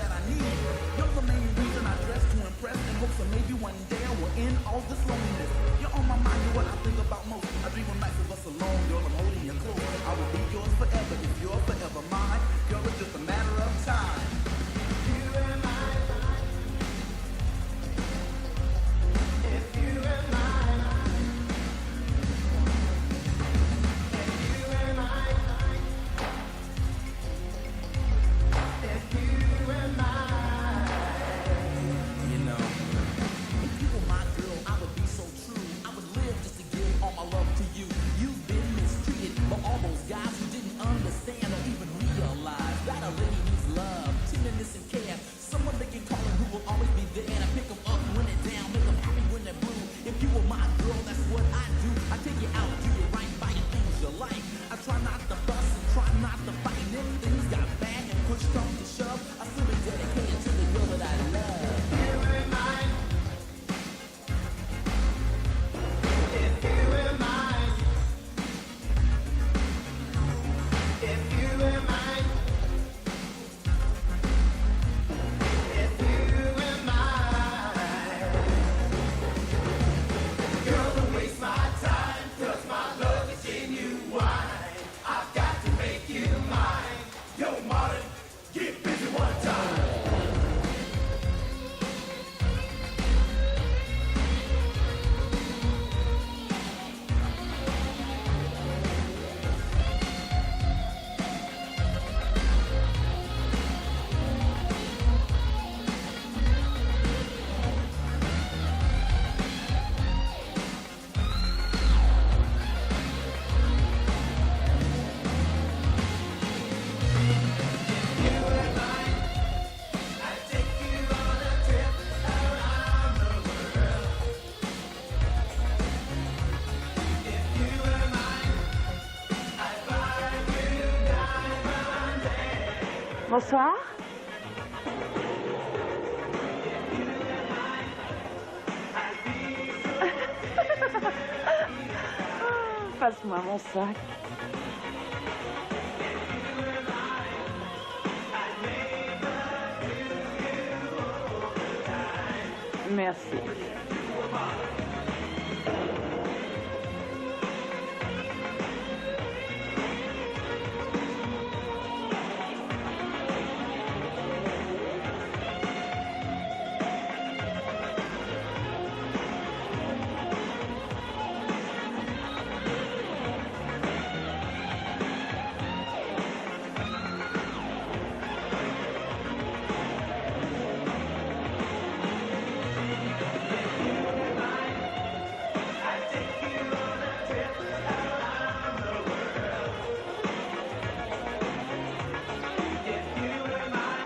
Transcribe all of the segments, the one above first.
that I need. You're the main reason I dress to impress in hopes that maybe one day I will end all this loneliness. You're on my mind, you're what I think about most. I dream of nights of us alone, girl, I'm holding you close. I will be yours forever if you're forever mine. Girl, it's just a matter of time. You and I. If you and I. Bonsoir. Passe-moi mon sac. Merci.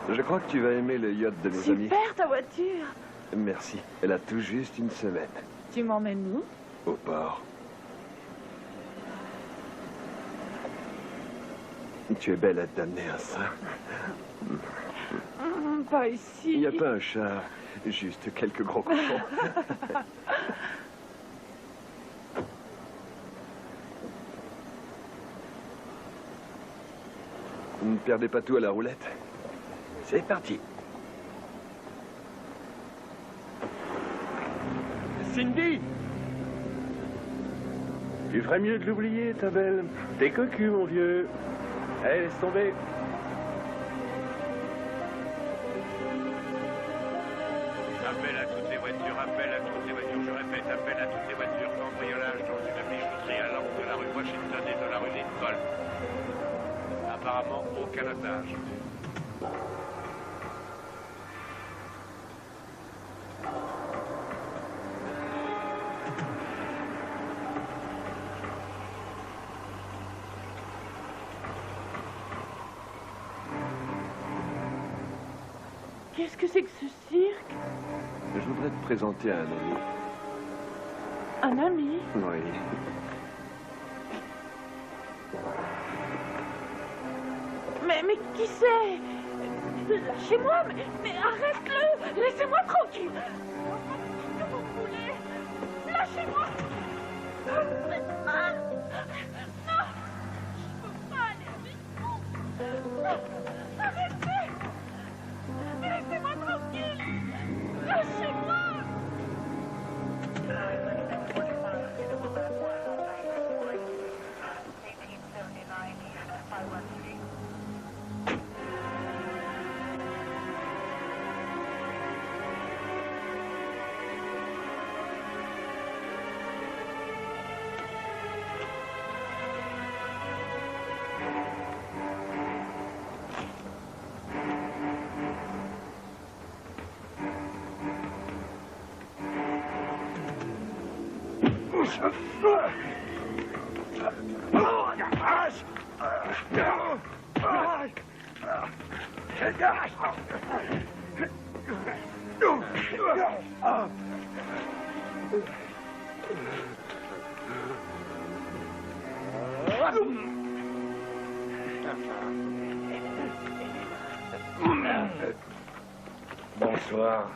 Je crois que tu vas aimer le yacht de mes amis. Super ta voiture. Merci. Elle a tout juste une semaine. Tu m'emmènes où? Au port. Tu es belle à t'amener à ça. Pas ici. Il n'y a pas un chat, juste quelques gros cochons. Ne perdez pas tout à la roulette. C'est parti. Cindy! Tu ferais mieux de l'oublier, ta belle. T'es cocu, mon vieux. Allez, laisse tomber. Appel à toutes les voitures, appel à toutes les voitures. Je répète, appel à toutes les voitures. Cambriolage dans une bijouterie à l'angle de la rue Washington et de la rue Lincoln. Apparemment, aucun otage. Qu'est-ce que c'est que ce cirque? Je voudrais te présenter à un ami. Un ami? Oui. Mais qui c'est? Lâchez-moi, mais arrête-le! Laissez-moi tranquille! Qu'est-ce que vous voulez? Lâchez-moi! Non! Je peux pas aller avec vous! Arrêtez! Mais Bonsoir.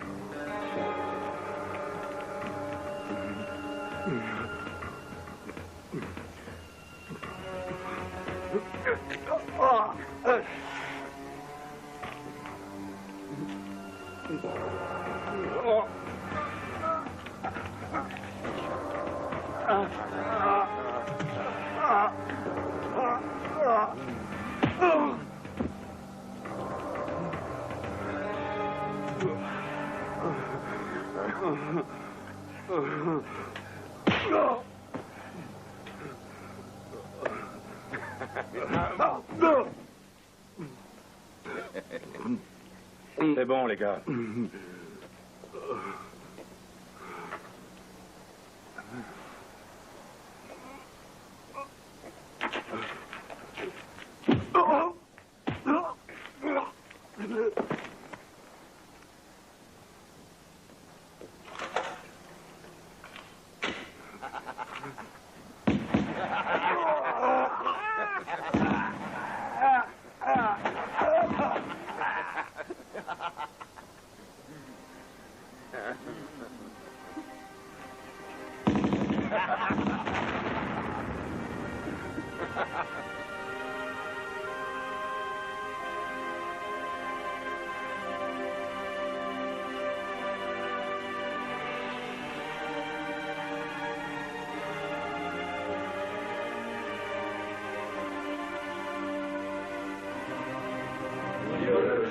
C'est bon, les gars.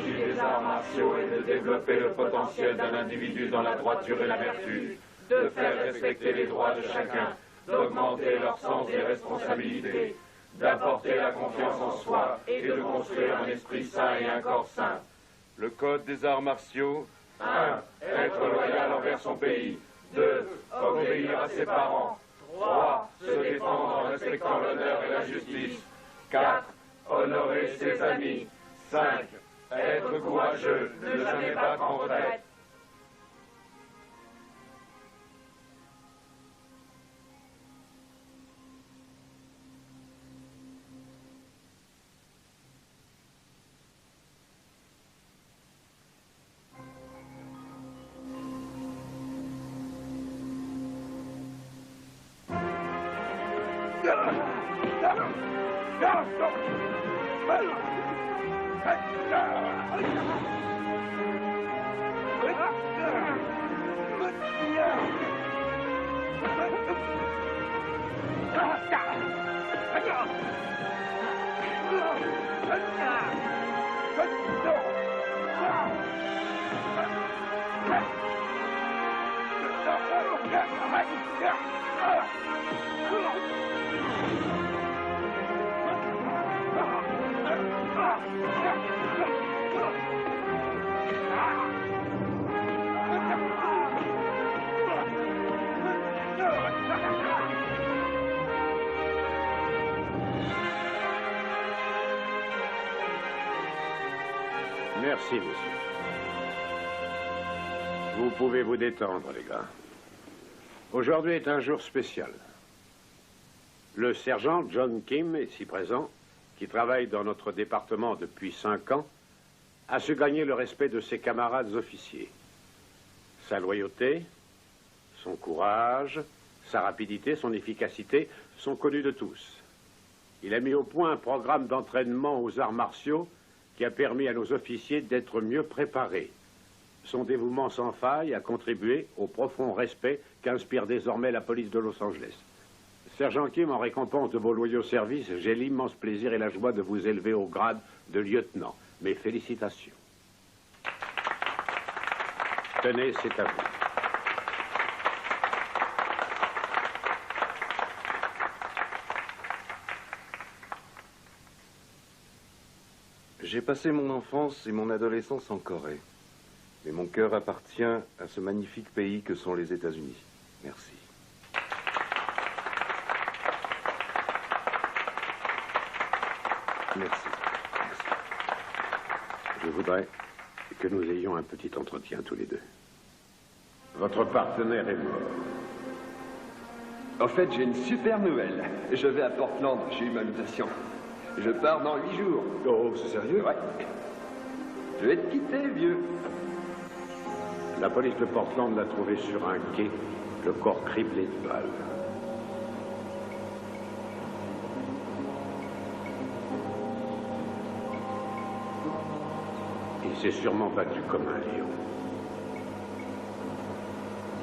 Des arts martiaux et de développer le potentiel d'un individu dans la droiture et la vertu, de faire respecter les droits de chacun, d'augmenter leur sens des responsabilités, d'apporter la confiance en soi et de construire un esprit sain et un corps sain. Le code des arts martiaux. 1. Être loyal envers son pays. 2. Obéir à ses parents. 3. Se défendre en respectant l'honneur et la justice. 4. Honorer ses amis. 5. Être courageux, ne jamais battre en retraite. Merci, monsieur. Vous pouvez vous détendre, les gars. Aujourd'hui est un jour spécial. Le sergent John Kim, ici présent, qui travaille dans notre département depuis 5 ans, a su gagner le respect de ses camarades officiers. Sa loyauté, son courage, sa rapidité, son efficacité sont connus de tous. Il a mis au point un programme d'entraînement aux arts martiaux qui a permis à nos officiers d'être mieux préparés. Son dévouement sans faille a contribué au profond respect qu'inspire désormais la police de Los Angeles. Sergent Kim, en récompense de vos loyaux services, j'ai l'immense plaisir et la joie de vous élever au grade de lieutenant. Mes félicitations. Tenez, c'est à vous. J'ai passé mon enfance et mon adolescence en Corée. Mais mon cœur appartient à ce magnifique pays que sont les États-Unis. Merci. Merci. Je voudrais que nous ayons un petit entretien tous les deux. Votre partenaire est mort. En fait, j'ai une super nouvelle. Je vais à Portland, j'ai eu ma mutation. Je pars dans 8 jours. Oh, c'est sérieux? Ouais. Je vais te quitter, vieux. La police de Portland l'a trouvé sur un quai, le corps criblé de balles. Il s'est sûrement battu comme un lion.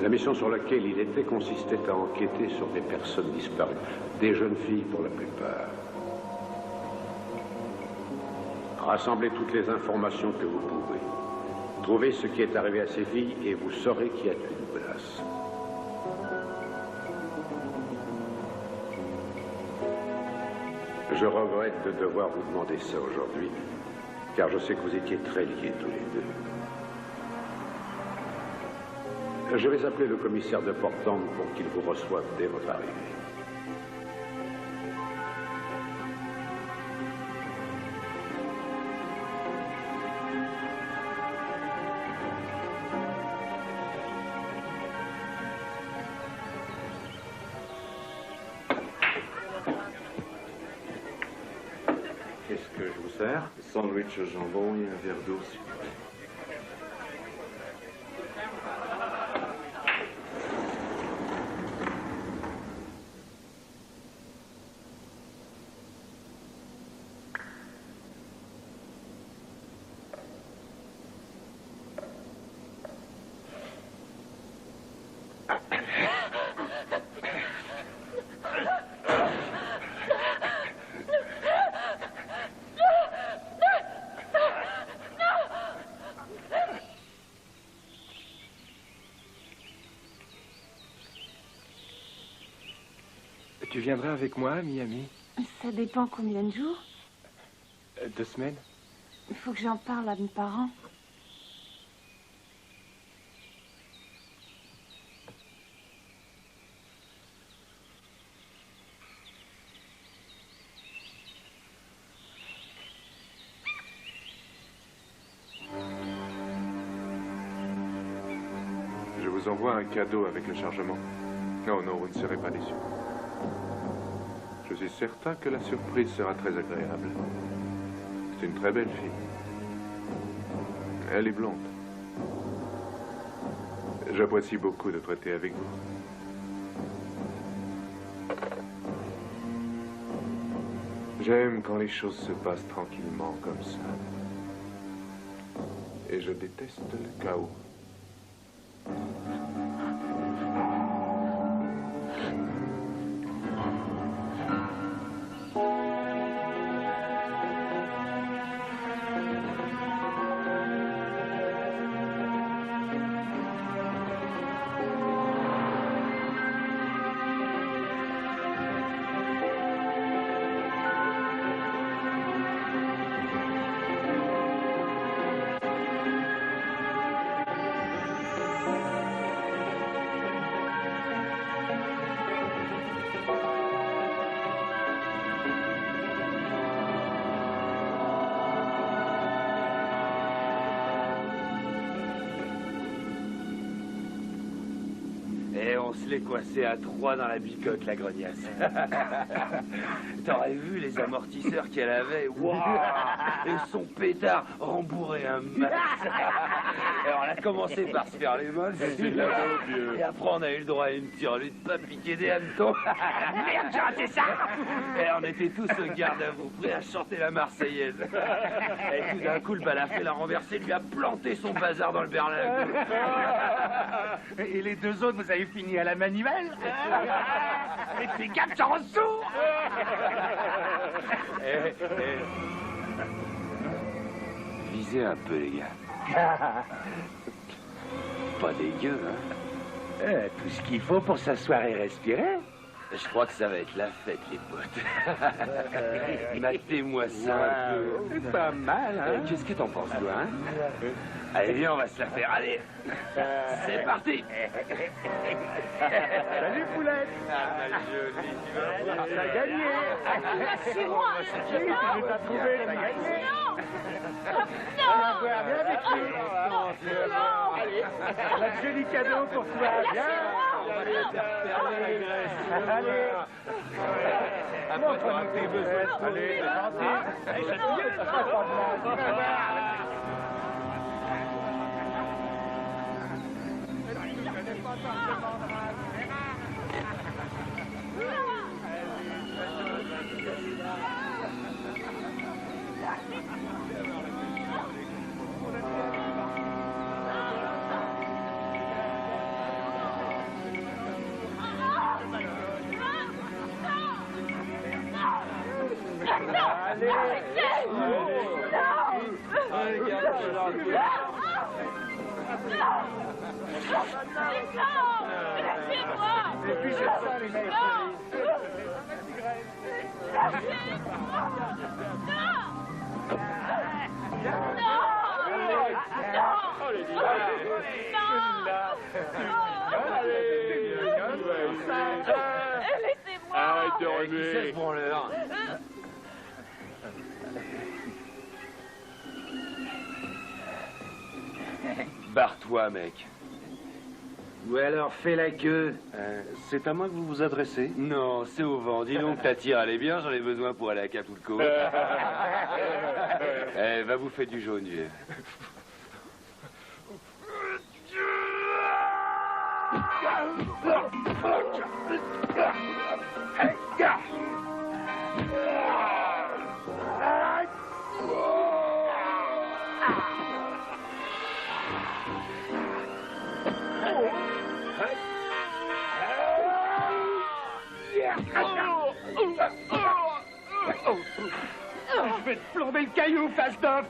La mission sur laquelle il était consistait à enquêter sur des personnes disparues, des jeunes filles pour la plupart. Rassemblez toutes les informations que vous pouvez. Trouvez ce qui est arrivé à ces filles et vous saurez qui a tué Nicolas. Je regrette de devoir vous demander ça aujourd'hui, car je sais que vous étiez très liés tous les deux. Je vais appeler le commissaire de Portland pour qu'il vous reçoive dès votre arrivée. Qu'est-ce que je vous sers? Sandwich au jambon et un verre d'eau, s'il vous plaît. Tu viendras avec moi à Miami? Ça dépend combien de jours. 2 semaines. Il faut que j'en parle à mes parents. Je vous envoie un cadeau avec le chargement. Non, non, vous ne serez pas déçus. Je suis certain que la surprise sera très agréable. C'est une très belle fille. Elle est blonde. J'apprécie beaucoup de traiter avec vous. J'aime quand les choses se passent tranquillement comme ça. Et je déteste le chaos. Et on se l'est coincé à 3 dans la bicoque, la grognasse. T'aurais vu les amortisseurs qu'elle avait? Waouh! Et son pétard rembourré un max. Et on a commencé par se faire les mains. Et après, on a eu le droit à une tirelute pas piquée des hannetons. Merde, j'ai raté ça! Et on était tous au garde à vous, prêts à chanter la Marseillaise. Et tout d'un coup, le balafré l'a renversé, lui a planté son bazar dans le berlingot. Et les 2 autres, vous avez fini à la manivelle? Et fais gaffe, j'en ressous! Visez un peu, les gars. Pas dégueu, hein? Tout ce qu'il faut pour s'asseoir et respirer. Je crois que ça va être la fête, les potes. Matez-moi ça un peu. C'est pas mal, hein? Qu'est-ce que t'en penses, toi, hein? Allez, viens, on va se la faire. Allez, c'est parti. Salut, poulette. Ah, ma jolie, tu vas voir. T'as gagné. C'est moi. Tu t'as trouvé, t'as gagné. Viens avec lui. Allez, on a de jolis cadeaux pour toi. Viens. Allez. Montre-nous tes besoins. Allez, c'est gentil. Allez, ça te gueule, ça. Tu vas voir. Et puis c'est ça les mecs. Arrête de Qui c'est ce remuer. branleur? Barre-toi, mec. Ou alors fais la queue. C'est à moi que vous vous adressez? Non, c'est au vent. Dis donc, ta tire, elle est bien, j'en ai besoin pour aller à Acapulco. Eh, va bouffer du jaune, vieux. Je vais te plomber le caillou, face d'off.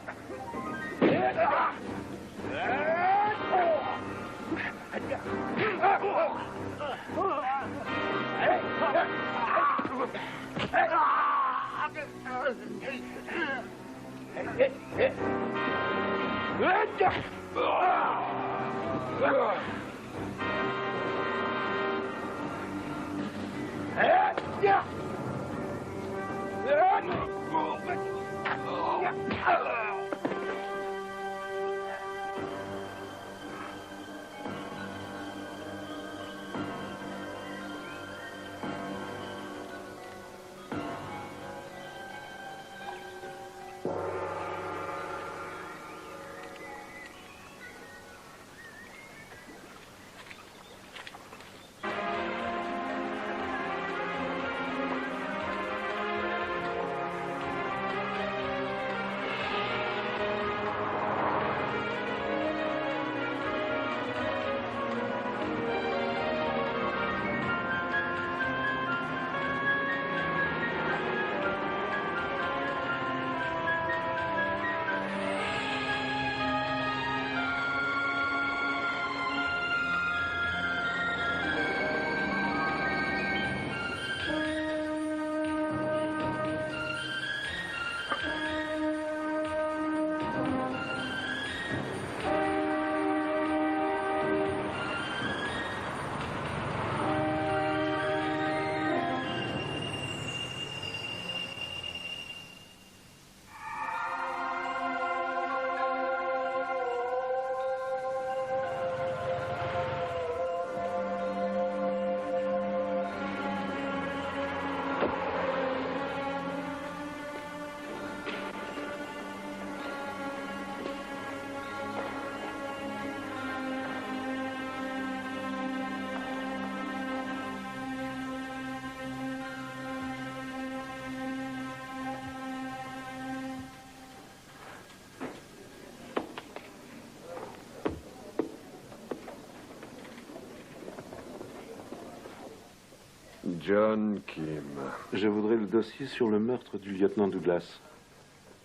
John Kim. Je voudrais le dossier sur le meurtre du lieutenant Douglas.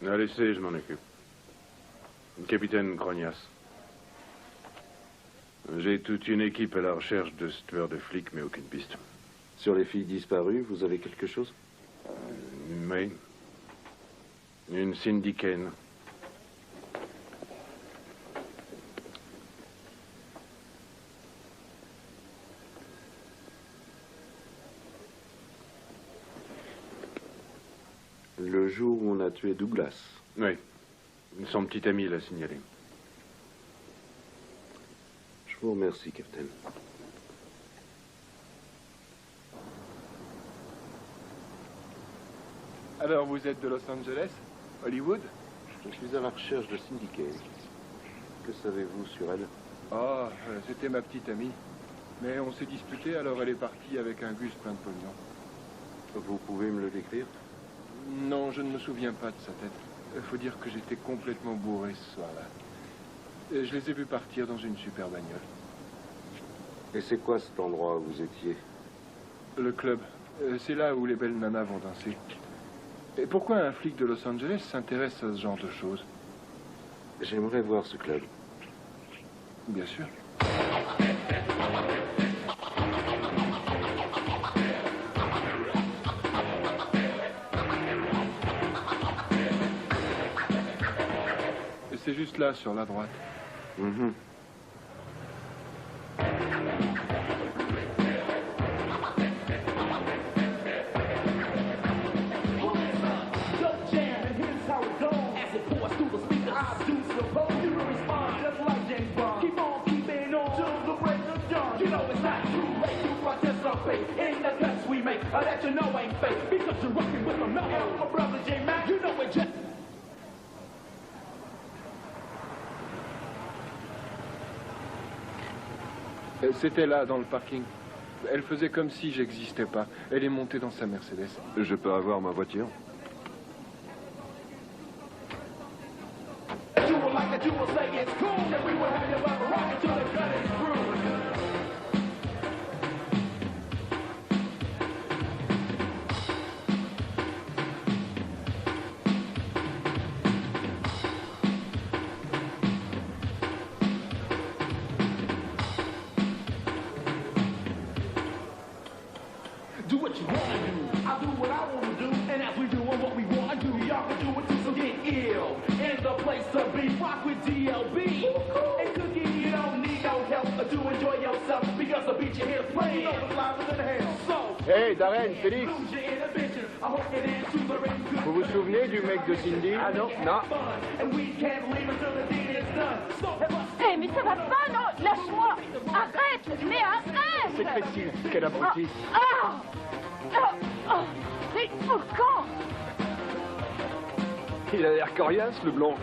Laissez, je m'en occupe. Capitaine Grognas. J'ai toute une équipe à la recherche de ce tueur de flics, mais aucune piste. Sur les filles disparues, vous avez quelque chose? Oui. Une Cindy Kane. Le jour où on a tué Douglas. Oui. Son petit ami l'a signalé. Je vous remercie, Captain. Alors, vous êtes de Los Angeles? Hollywood? Je suis à la recherche de Cindy Kane. Que savez-vous sur elle? Ah, c'était ma petite amie. Mais on s'est disputé, alors elle est partie avec un gus plein de pognon. Vous pouvez me le décrire? Non, je ne me souviens pas de sa tête. Il faut dire que j'étais complètement bourré ce soir-là. Et je les ai vus partir dans une super bagnole. Et c'est quoi cet endroit où vous étiez? Le club. C'est là où les belles nanas vont danser. Et pourquoi un flic de Los Angeles s'intéresse à ce genre de choses? J'aimerais voir ce club. Bien sûr. C'est juste là, sur la droite. Mhm. C'était là, dans le parking. Elle faisait comme si j'existais pas. Elle est montée dans sa Mercedes. Je peux avoir ma voiture? Do what you wanna do, I'll do what I wanna do, and as we doing what we wanna do, y'all can do it too, so get ill. And the place to be, rock with DLB. And Cookie, you don't need no help to enjoy yourself, because the beat you hear playing, you know it's live than hell. So, Hey, Darren, Félix, lose your inhibition, I hope you dance to the rhythm good. vous vous souvenez du mec de Cindy? I know, Non. and we can't leave until the deed is done. So, Hé, mais ça va pas, non? Lâche-moi! Arrête! Mais arrête! C'est Christine, quel abruti. Ah! Ah! Ah! C'est fouquant! Il a l'air coriace, le blond.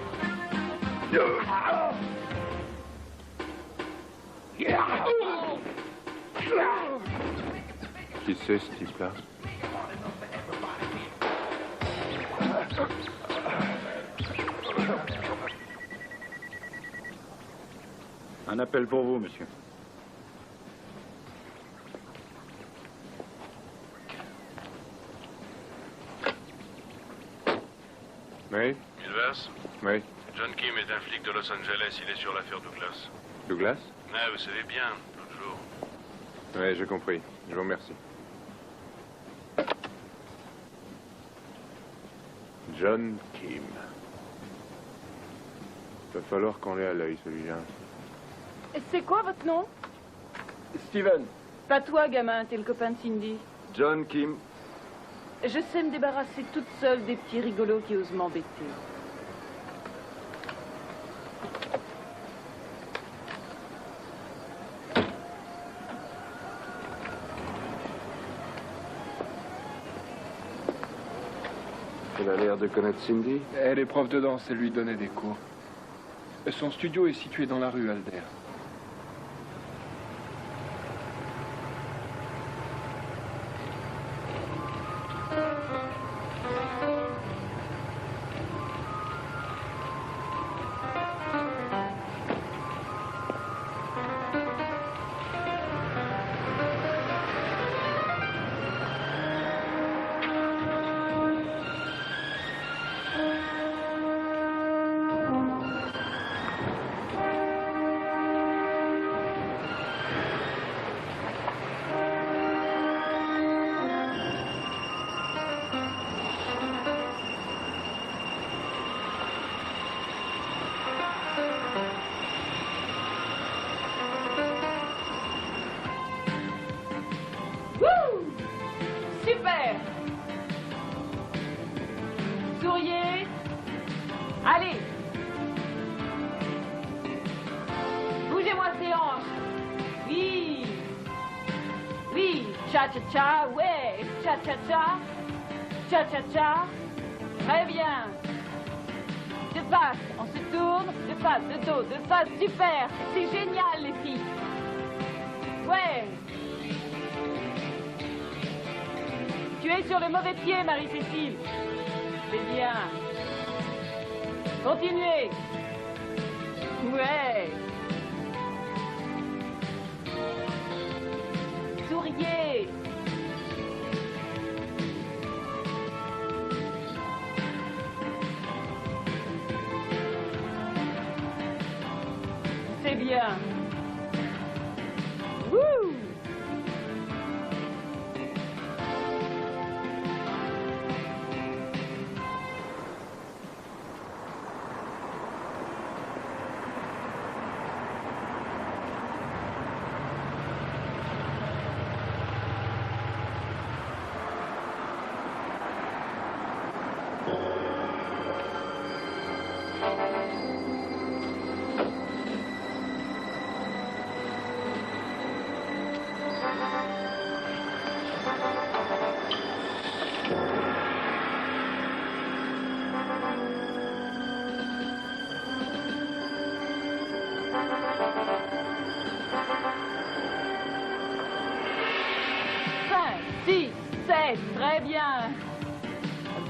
Qui c'est, ce type-là? Un appel pour vous, monsieur. Oui? Milvers? Oui. John Kim est un flic de Los Angeles, il est sur l'affaire Douglas. Douglas? Ah, vous savez bien, l'autre jour. Oui, j'ai compris. Je vous remercie. John Kim. Va falloir qu'on l'ait à l'œil, celui-là. C'est quoi votre nom? Steven. Pas toi, gamin, t'es le copain de Cindy. John Kim. Je sais me débarrasser toute seule des petits rigolos qui osent m'embêter. Elle a l'air de connaître Cindy. Elle est prof de danse, elle lui donnait des cours. Son studio est situé dans la rue Alder. Cha-cha-cha, ouais. Cha-cha-cha. Cha-cha-cha. Très bien. De face, on se tourne. De face, de dos, de face. Super. C'est génial, les filles. Ouais. Tu es sur le mauvais pied, Marie-Cécile. C'est bien. Continuez. Ouais. Souriez. C'est bien. Wouh! 6, 7, très bien.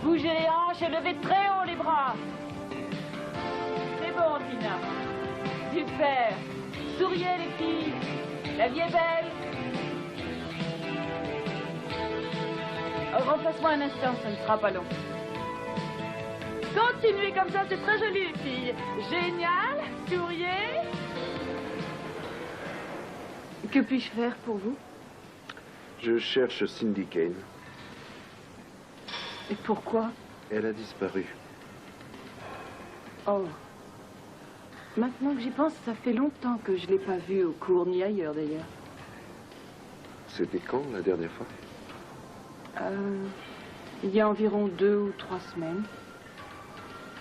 Bougez les hanches et levez très haut les bras. C'est bon, Tina. Super. Souriez, les filles. La vie est belle. Repasse-moi un instant, ça ne sera pas long. Continuez comme ça, c'est très joli, les filles. Génial. Souriez. Que puis-je faire pour vous? Je cherche Cindy Kane. Et pourquoi? Elle a disparu. Oh. Maintenant que j'y pense, ça fait longtemps que je ne l'ai pas vue au cours, ni ailleurs d'ailleurs. C'était quand, la dernière fois? Il y a environ 2 ou 3 semaines.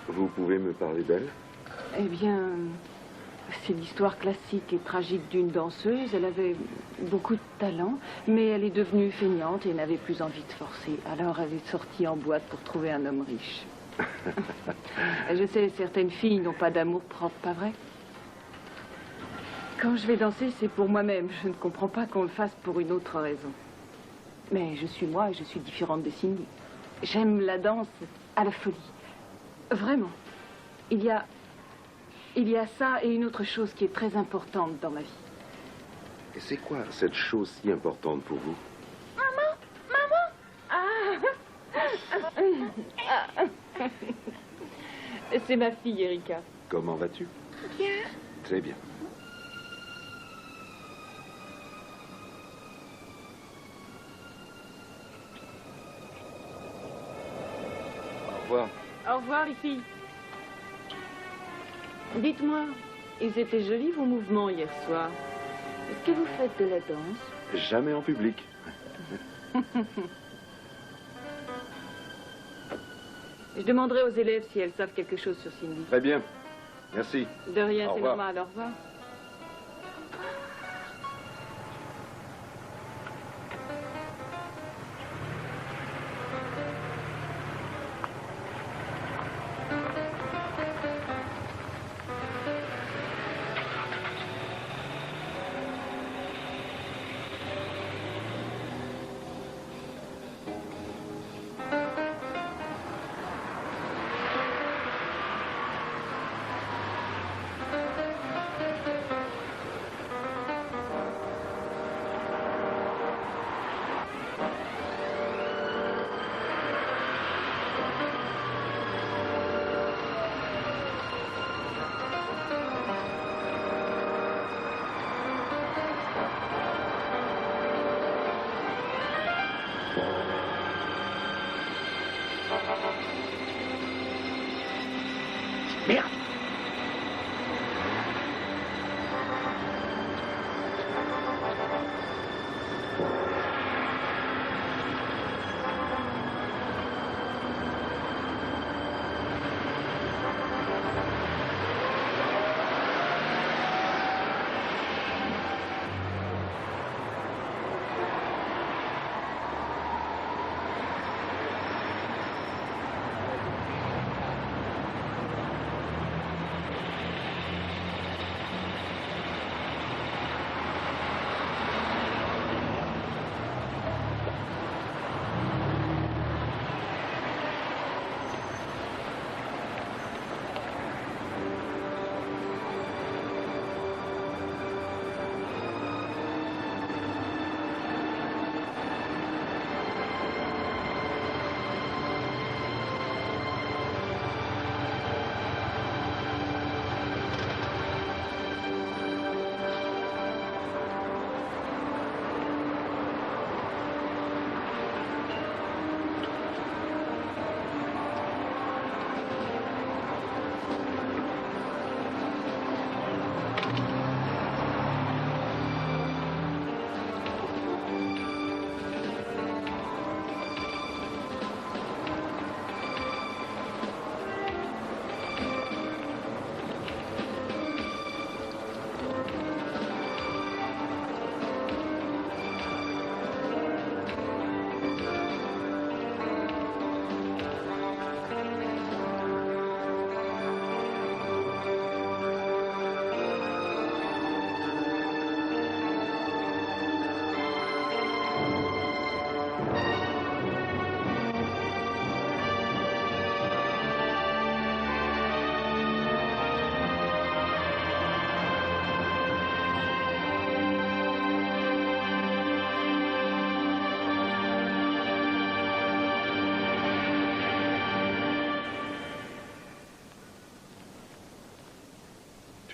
Vous pouvez me parler d'elle? Eh bien, c'est l'histoire classique et tragique d'une danseuse. Elle avait beaucoup de talent, mais elle est devenue feignante et n'avait plus envie de forcer. Alors elle est sortie en boîte pour trouver un homme riche. Je sais, certaines filles n'ont pas d'amour propre, pas vrai? Quand je vais danser, c'est pour moi-même. Je ne comprends pas qu'on le fasse pour une autre raison. Mais je suis moi et je suis différente de Cindy. J'aime la danse à la folie. Vraiment. Il y a ça et une autre chose qui est très importante dans ma vie. Et c'est quoi cette chose si importante pour vous? C'est ma fille, Erika. Comment vas-tu? Bien. Très bien. Au revoir. Au revoir, les filles. Dites-moi, ils étaient jolis vos mouvements hier soir. Est-ce que vous faites de la danse? Jamais en public. Je demanderai aux élèves si elles savent quelque chose sur Cindy. Très bien. Merci. De rien, Au c'est revoir. normal. Au revoir. Merde!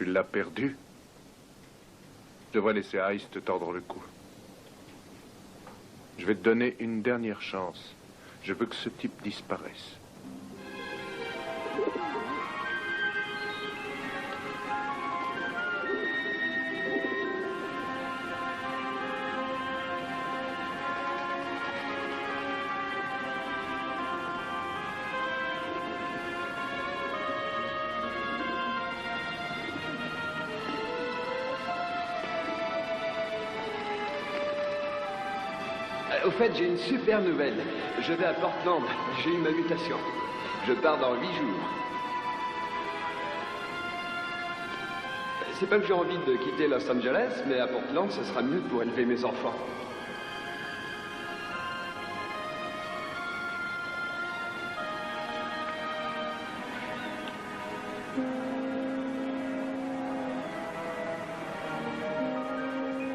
Tu l'as perdu? Je devrais laisser Ice te tordre le cou. Je vais te donner une dernière chance. Je veux que ce type disparaisse. Au fait, j'ai une super nouvelle. Je vais à Portland. J'ai eu ma mutation. Je pars dans 8 jours. C'est pas que j'ai envie de quitter Los Angeles, mais à Portland, ce sera mieux pour élever mes enfants.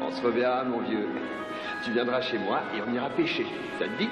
On se reverra, mon vieux. Tu viendras chez moi et on ira pêcher. Ça te dit?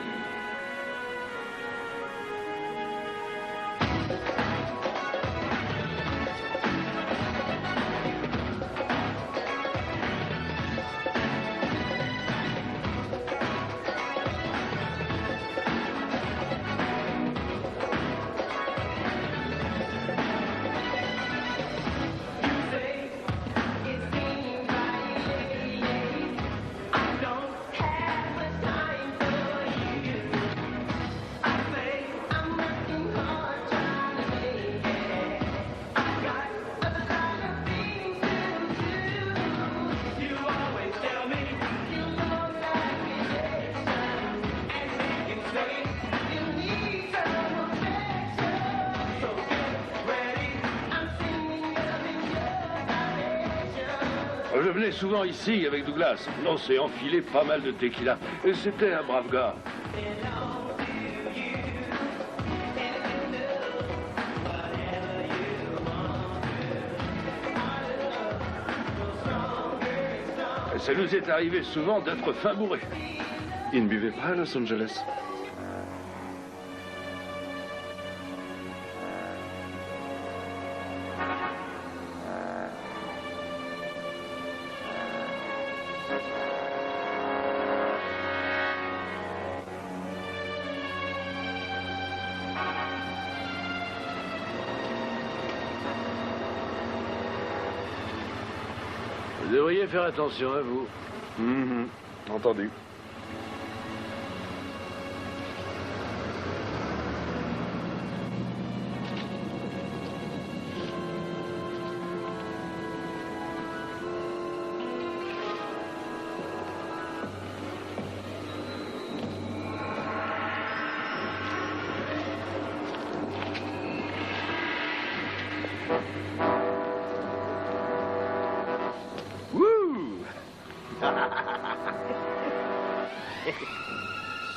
Je venais souvent ici avec Douglas. On s'est enfilé pas mal de tequila. Et c'était un brave gars. Et ça nous est arrivé souvent d'être fin bourrés. Il ne buvait pas à Los Angeles. Vous devriez faire attention à vous. Entendu.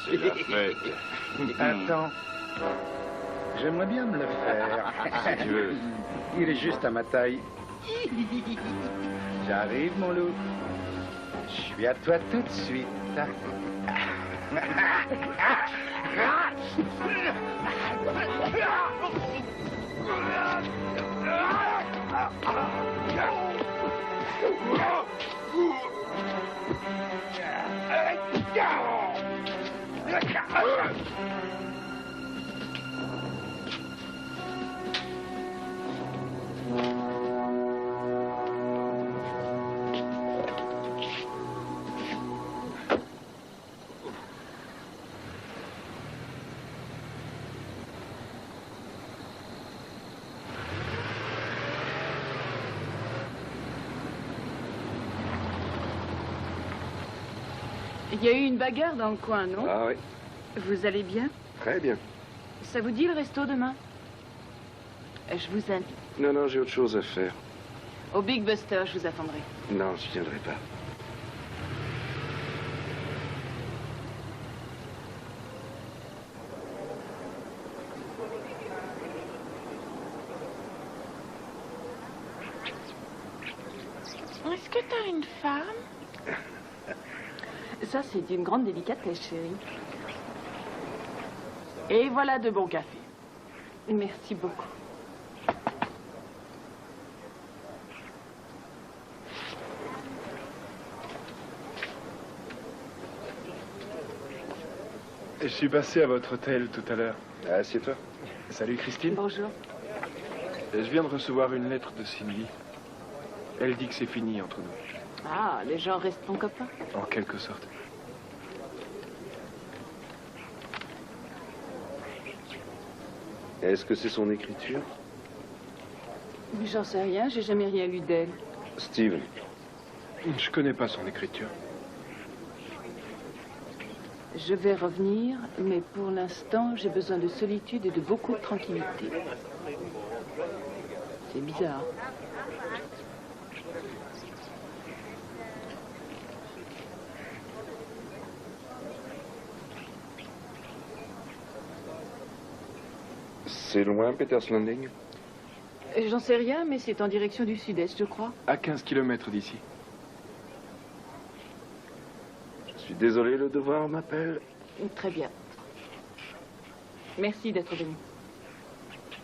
C'est la fête. Attends. J'aimerais bien me le faire. Si tu veux. Il est juste à ma taille. J'arrive, mon loup. Je suis à toi tout de suite. Il y a eu une bagarre dans le coin, non? Ah oui, Vous allez bien? très bien. Ça vous dit le resto demain? Je vous invite. Non, j'ai autre chose à faire. Au Big Buster, je vous attendrai. Non, je viendrai pas. Est-ce que t'as une femme? Ça, c'est d'une grande délicatesse, chérie. Et voilà de bons cafés. Merci beaucoup. Je suis passé à votre hôtel tout à l'heure. Assieds-toi. Salut Christine. Bonjour. Je viens de recevoir une lettre de Cindy. Elle dit que c'est fini entre nous. Ah, les gens restent ton copain. En quelque sorte. Est-ce que c'est son écriture? J'en sais rien, j'ai jamais rien lu d'elle. Steven. Je connais pas son écriture. Je vais revenir, mais pour l'instant, j'ai besoin de solitude et de beaucoup de tranquillité. C'est bizarre. C'est loin, Peters Landing? J'en sais rien, mais c'est en direction du sud-est, je crois. À 15 km d'ici. Je suis désolé, le devoir m'appelle. Très bien. Merci d'être venu.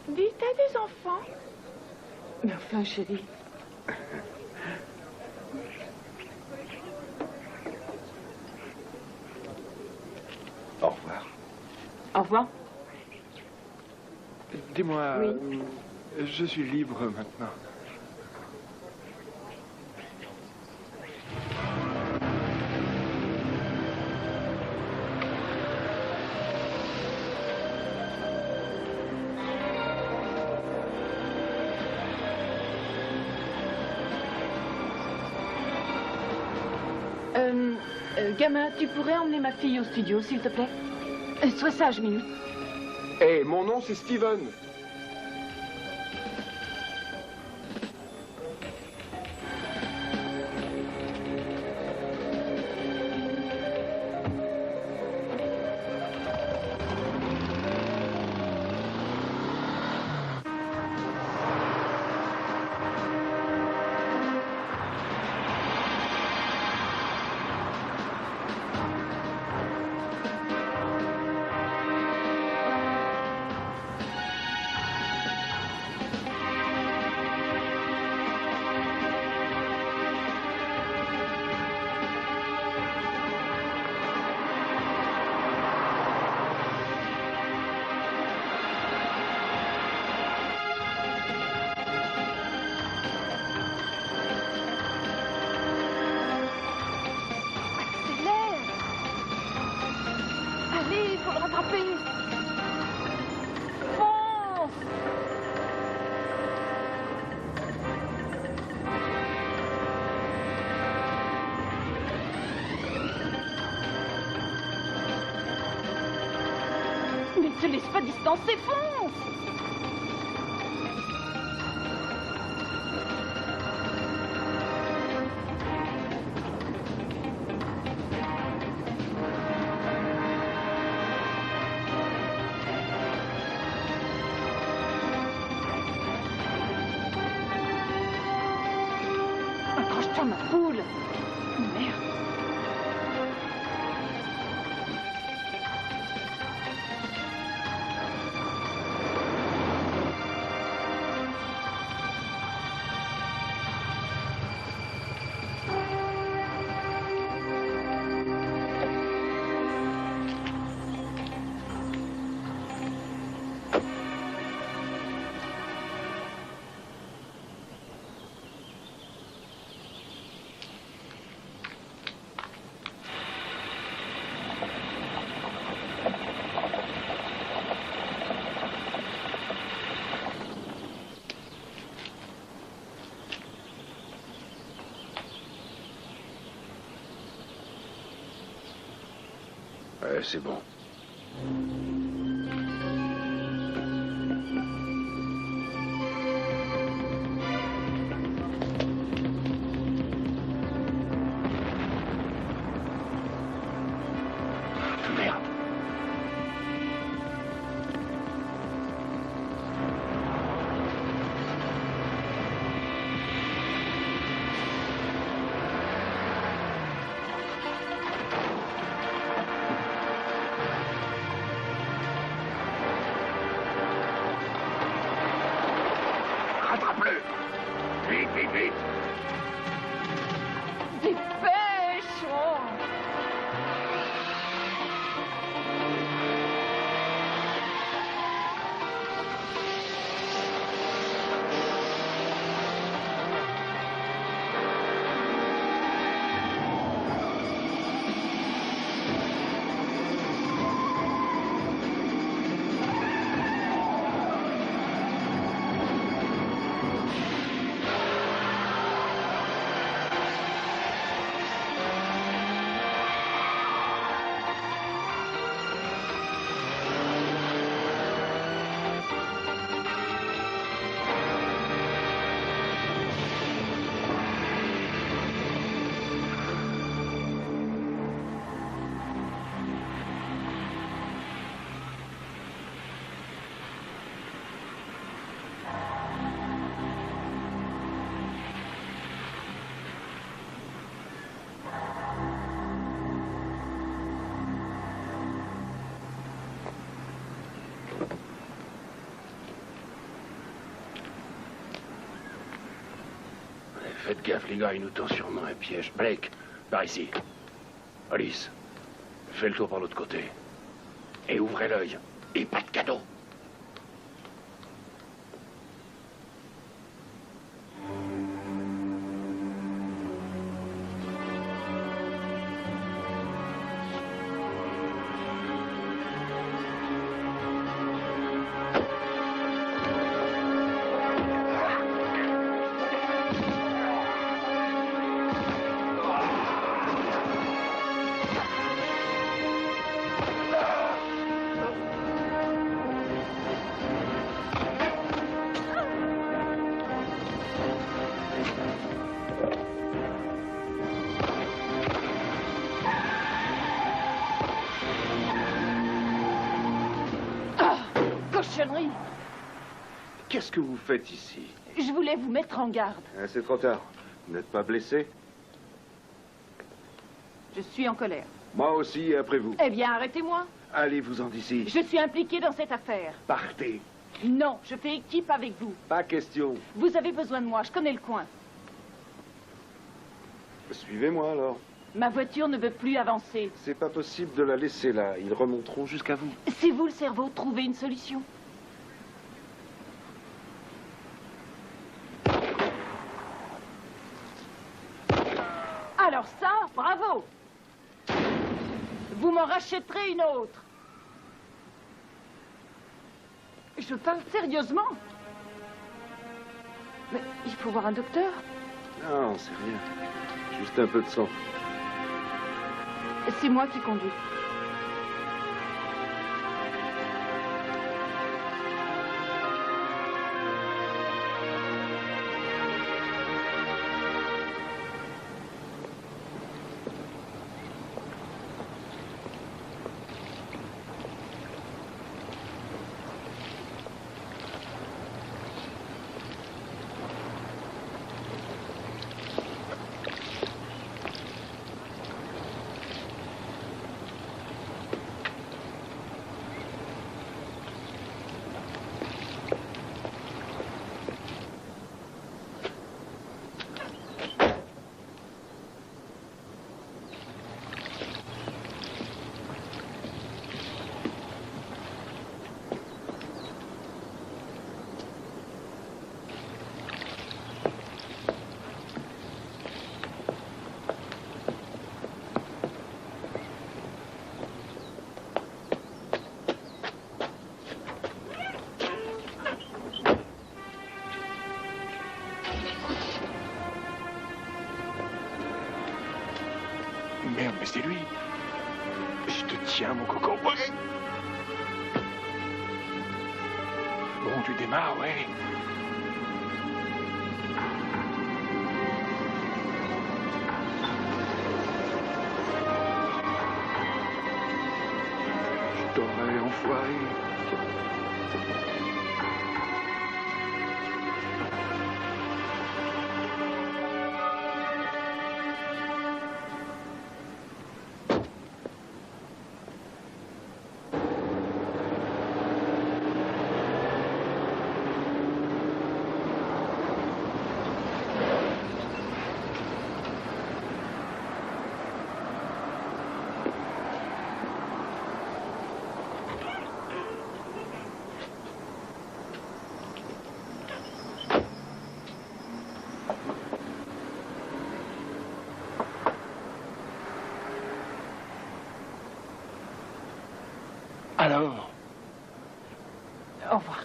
Dis, t'as des enfants? Mais enfin, chérie. Au revoir. Au revoir. Dis-moi, Oui. Je suis libre maintenant. Gamin, tu pourrais emmener ma fille au studio, s'il te plaît? Sois sage, Minnie. Hé, mon nom c'est Steven. Ne te laisse pas distancer, fonce! Accroche-toi, ma poule! Merde! Ouais, c'est bon. Merde. Faites gaffe, les gars, il nous tend sûrement un piège. Blake, par ici. Alice, fais le tour par l'autre côté. Et ouvrez l'œil. Et pas de cadeau. Qu'est-ce que vous faites ici? Je voulais vous mettre en garde. C'est trop tard. Vous n'êtes pas blessé? Je suis en colère. Moi aussi, et après vous. Eh bien, arrêtez-moi. Allez-vous-en d'ici. Je suis impliquée dans cette affaire. Partez. Non, je fais équipe avec vous. Pas question. Vous avez besoin de moi, je connais le coin. Suivez-moi alors. Ma voiture ne veut plus avancer. C'est pas possible de la laisser là. Ils remonteront jusqu'à vous. C'est vous le cerveau, trouvez une solution. Alors ça, bravo. Vous m'en rachèterez une autre. Je parle sérieusement. Mais il faut voir un docteur. Non, c'est rien. Juste un peu de sang. C'est moi qui conduis. Merde, mais c'est lui. Je te tiens, mon coco. Ouais. Bon, tu démarres, ouais. Je t'aurais enfoiré. Alors? Au revoir.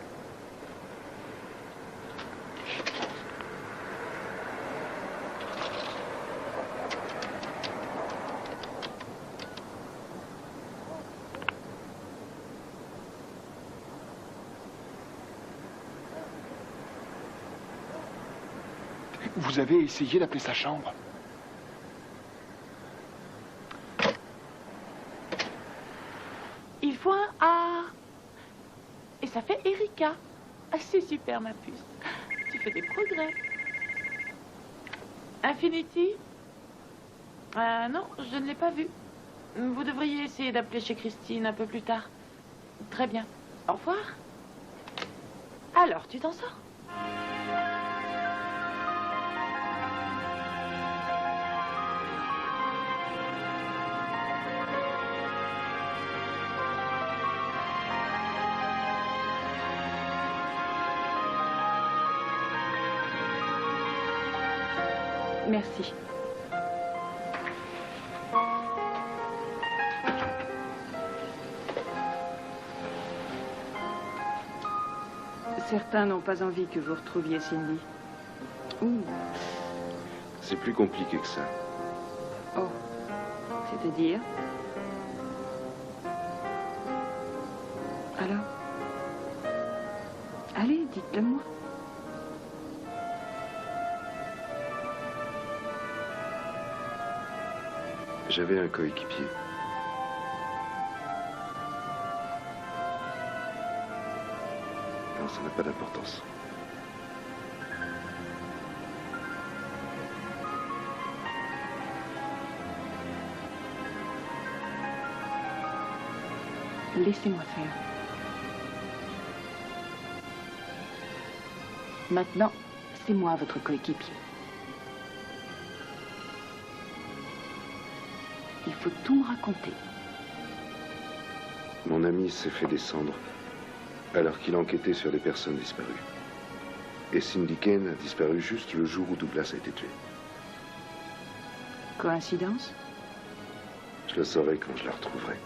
Vous avez essayé d'appeler sa chambre? Il faut un A. Et ça fait Erika. Ah, c'est super, ma puce. Tu fais des progrès. Infinity? Non, je ne l'ai pas vu. Vous devriez essayer d'appeler chez Christine un peu plus tard. Très bien. Au revoir. Alors, tu t'en sors? Merci. Certains n'ont pas envie que vous retrouviez Cindy. Ouh. C'est plus compliqué que ça. Oh. C'est-à-dire? Alors? Allez, dites-le moi. J'avais un coéquipier. Non, ça n'a pas d'importance. Laissez-moi faire. Maintenant, c'est moi votre coéquipier. Il faut tout me raconter. Mon ami s'est fait descendre alors qu'il enquêtait sur des personnes disparues. Et Cindy Kane a disparu juste le jour où Douglas a été tué. Coïncidence? Je le saurai quand je la retrouverai.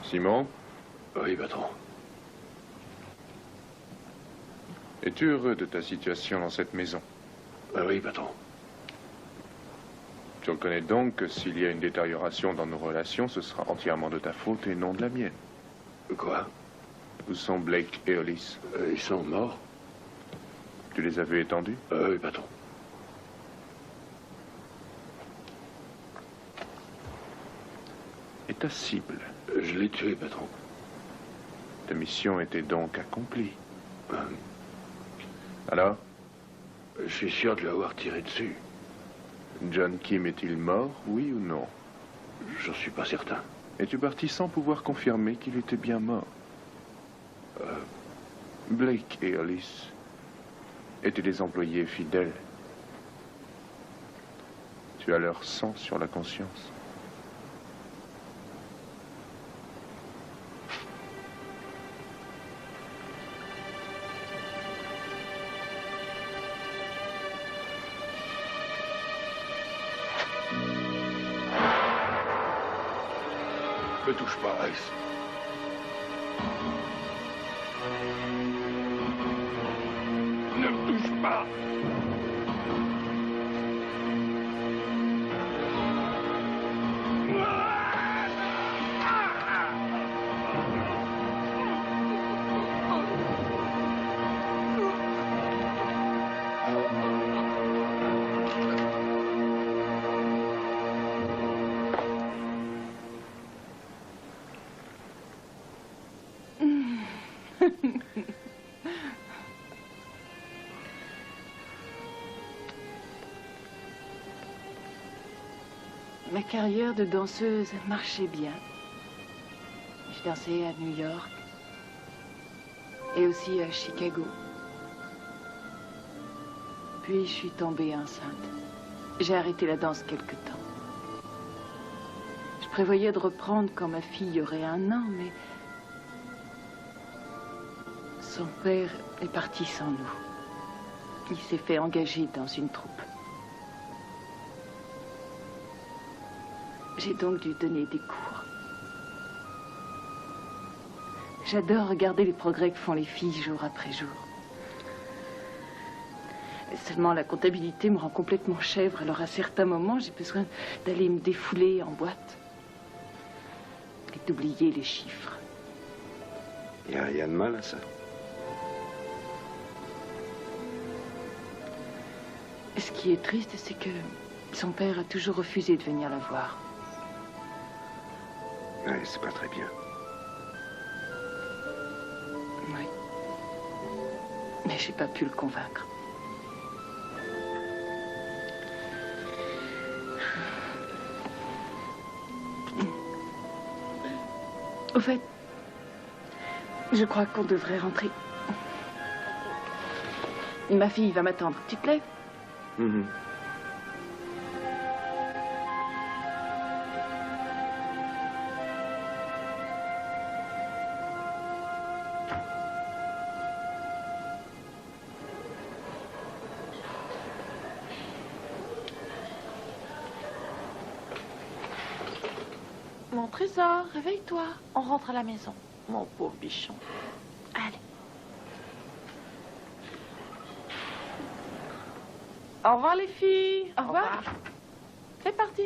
Simon? Oui, patron. Es-tu heureux de ta situation dans cette maison? Oui, patron. Tu reconnais donc que s'il y a une détérioration dans nos relations, ce sera entièrement de ta faute et non de la mienne. Quoi? Où sont Blake et Hollis? Ils sont morts. Tu les as vus étendus? Oui, patron. Et ta cible? Je l'ai tué, patron. Ta mission était donc accomplie. Alors? Je suis sûr de lui avoir tiré dessus. John Kim est-il mort, oui ou non? J'en suis pas certain. Es-tu parti sans pouvoir confirmer qu'il était bien mort? Blake et Hollis étaient des employés fidèles. Tu as leur sang sur la conscience. Ne touche pas, Rice. Ne me touche pas. Ma carrière de danseuse marchait bien. Je dansais à New York et aussi à Chicago. Puis je suis tombée enceinte. J'ai arrêté la danse quelque temps. Je prévoyais de reprendre quand ma fille aurait 1 an, mais son père est parti sans nous. Il s'est fait engager dans une troupe. J'ai donc dû donner des cours. J'adore regarder les progrès que font les filles jour après jour. Seulement, la comptabilité me rend complètement chèvre, alors à certains moments, j'ai besoin d'aller me défouler en boîte et d'oublier les chiffres. Il n'y a rien de mal à ça. Ce qui est triste, c'est que son père a toujours refusé de venir la voir. Ouais, c'est pas très bien. Oui. Mais j'ai pas pu le convaincre. Au fait, je crois qu'on devrait rentrer. Ma fille va m'attendre. Tu te lèves? Mon trésor, réveille-toi. On rentre à la maison. Mon pauvre bichon. Allez. Au revoir les filles. Au revoir. C'est parti.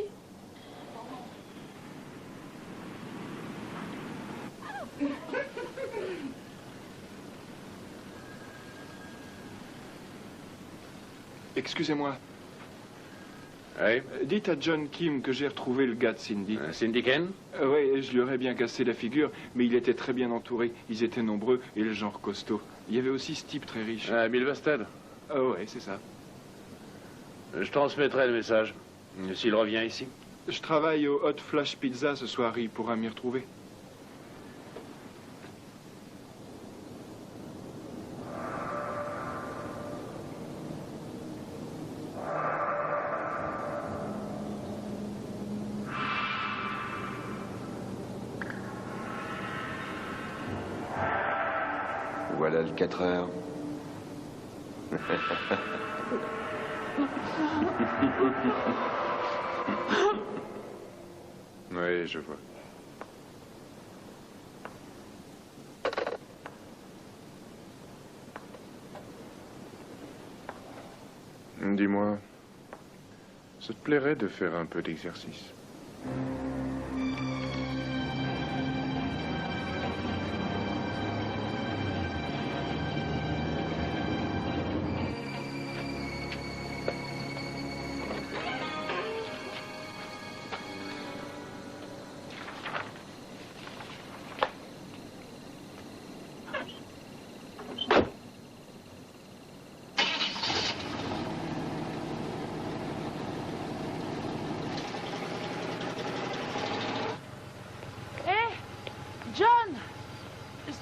Excusez-moi. Oui. Dites à John Kim que j'ai retrouvé le gars de Cindy. Cindy Ken? Oui, je lui aurais bien cassé la figure, mais il était très bien entouré. Ils étaient nombreux et le genre costaud. Il y avait aussi ce type très riche. Milvested? Oui, c'est ça. Je transmettrai le message. S'il revient ici. Je travaille au Hot Flash Pizza ce soir. Il pourra m'y retrouver. Voilà le 4 heures. Oui, je vois. Dis-moi, ça te plairait de faire un peu d'exercice?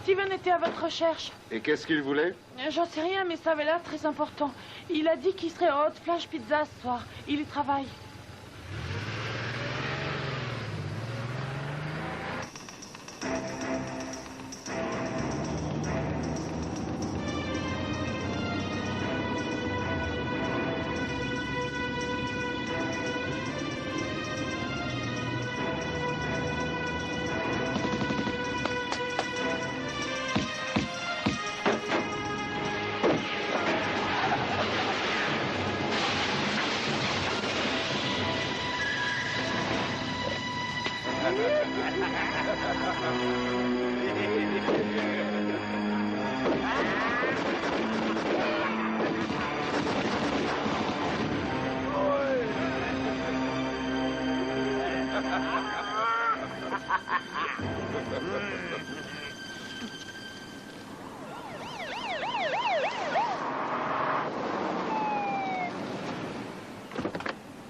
Steven était à votre recherche. Et qu'est-ce qu'il voulait? J'en sais rien, mais ça avait l'air très important. Il a dit qu'il serait au Hot Flash Pizza ce soir. Il y travaille.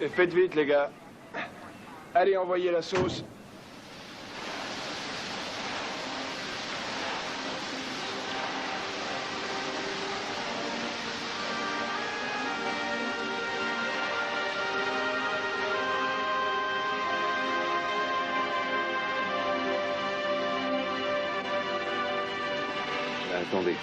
Et faites vite, les gars. Allez, envoyez la sauce. Attendez.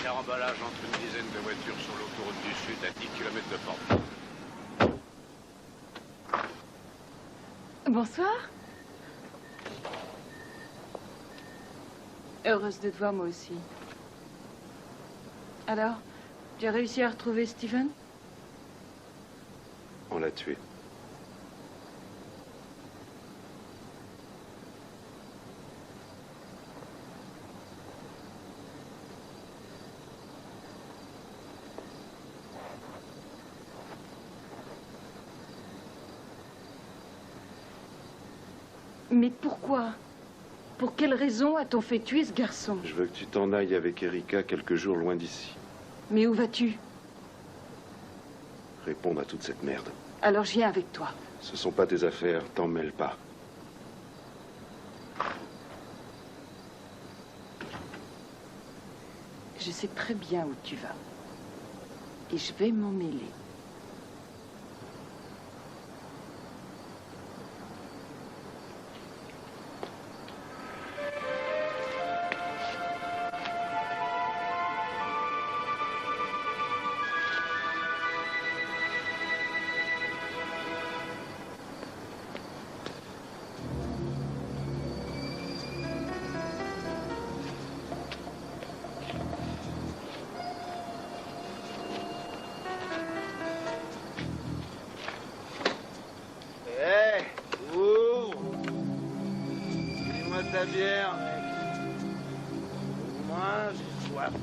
Caramballage entre une dizaine de voitures sur l'autoroute du Sud à 10 km de Port. Bonsoir. Heureuse de te voir, moi aussi. Alors, tu as réussi à retrouver Steven? On l'a tué. Mais pourquoi? Pour quelle raison a-t-on fait tuer ce garçon? Je veux que tu t'en ailles avec Erika quelques jours loin d'ici. Mais où vas-tu? Répondre à toute cette merde. Alors je viens avec toi. Ce sont pas tes affaires, t'en mêle pas. Je sais très bien où tu vas. Et je vais m'en mêler. Ta bière, mec. Moi, j'ai soif.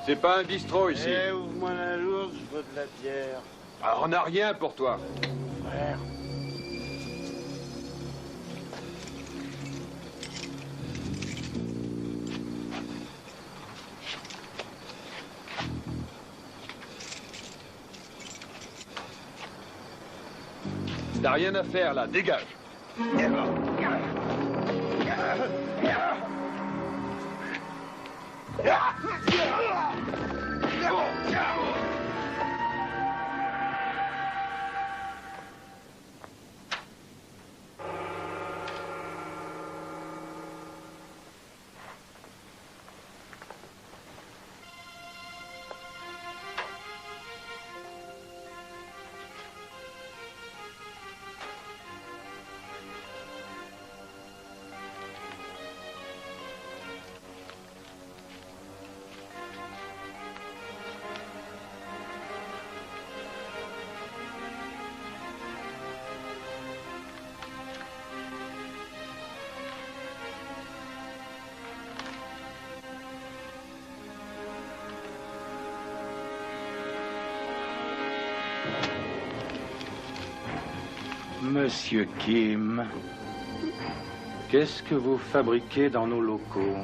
C'est pas un bistrot ici. Eh, ouvre-moi la lourde, je veux de la bière. Alors, on n'a rien pour toi. Frère. T'as rien à faire là, dégage. Monsieur Kim, qu'est-ce que vous fabriquez dans nos locaux?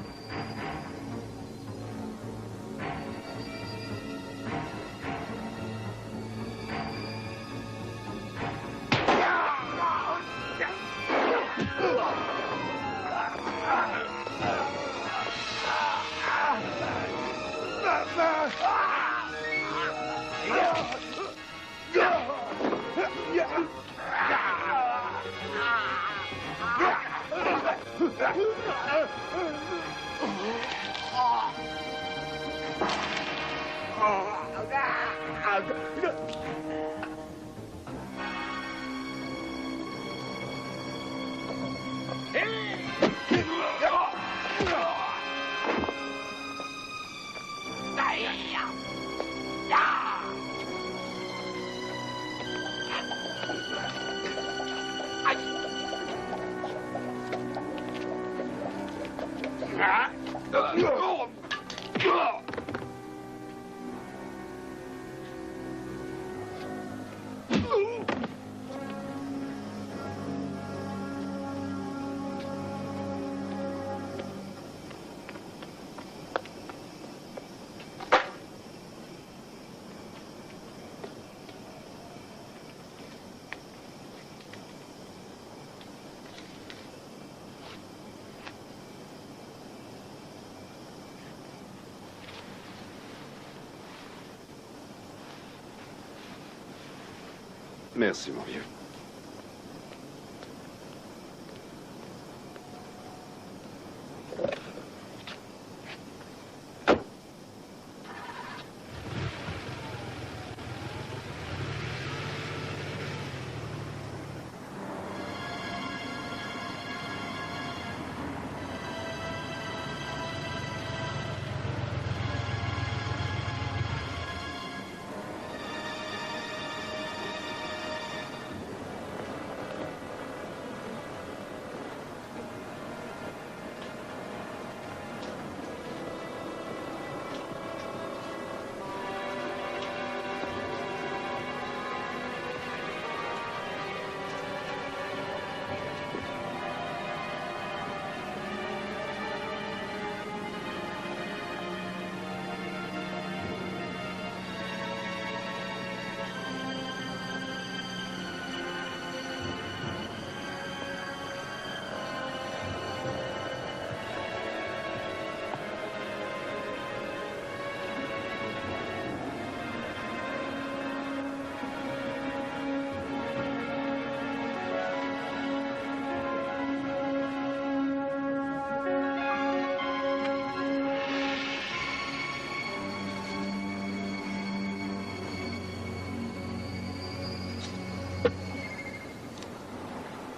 Merci, mon vieux.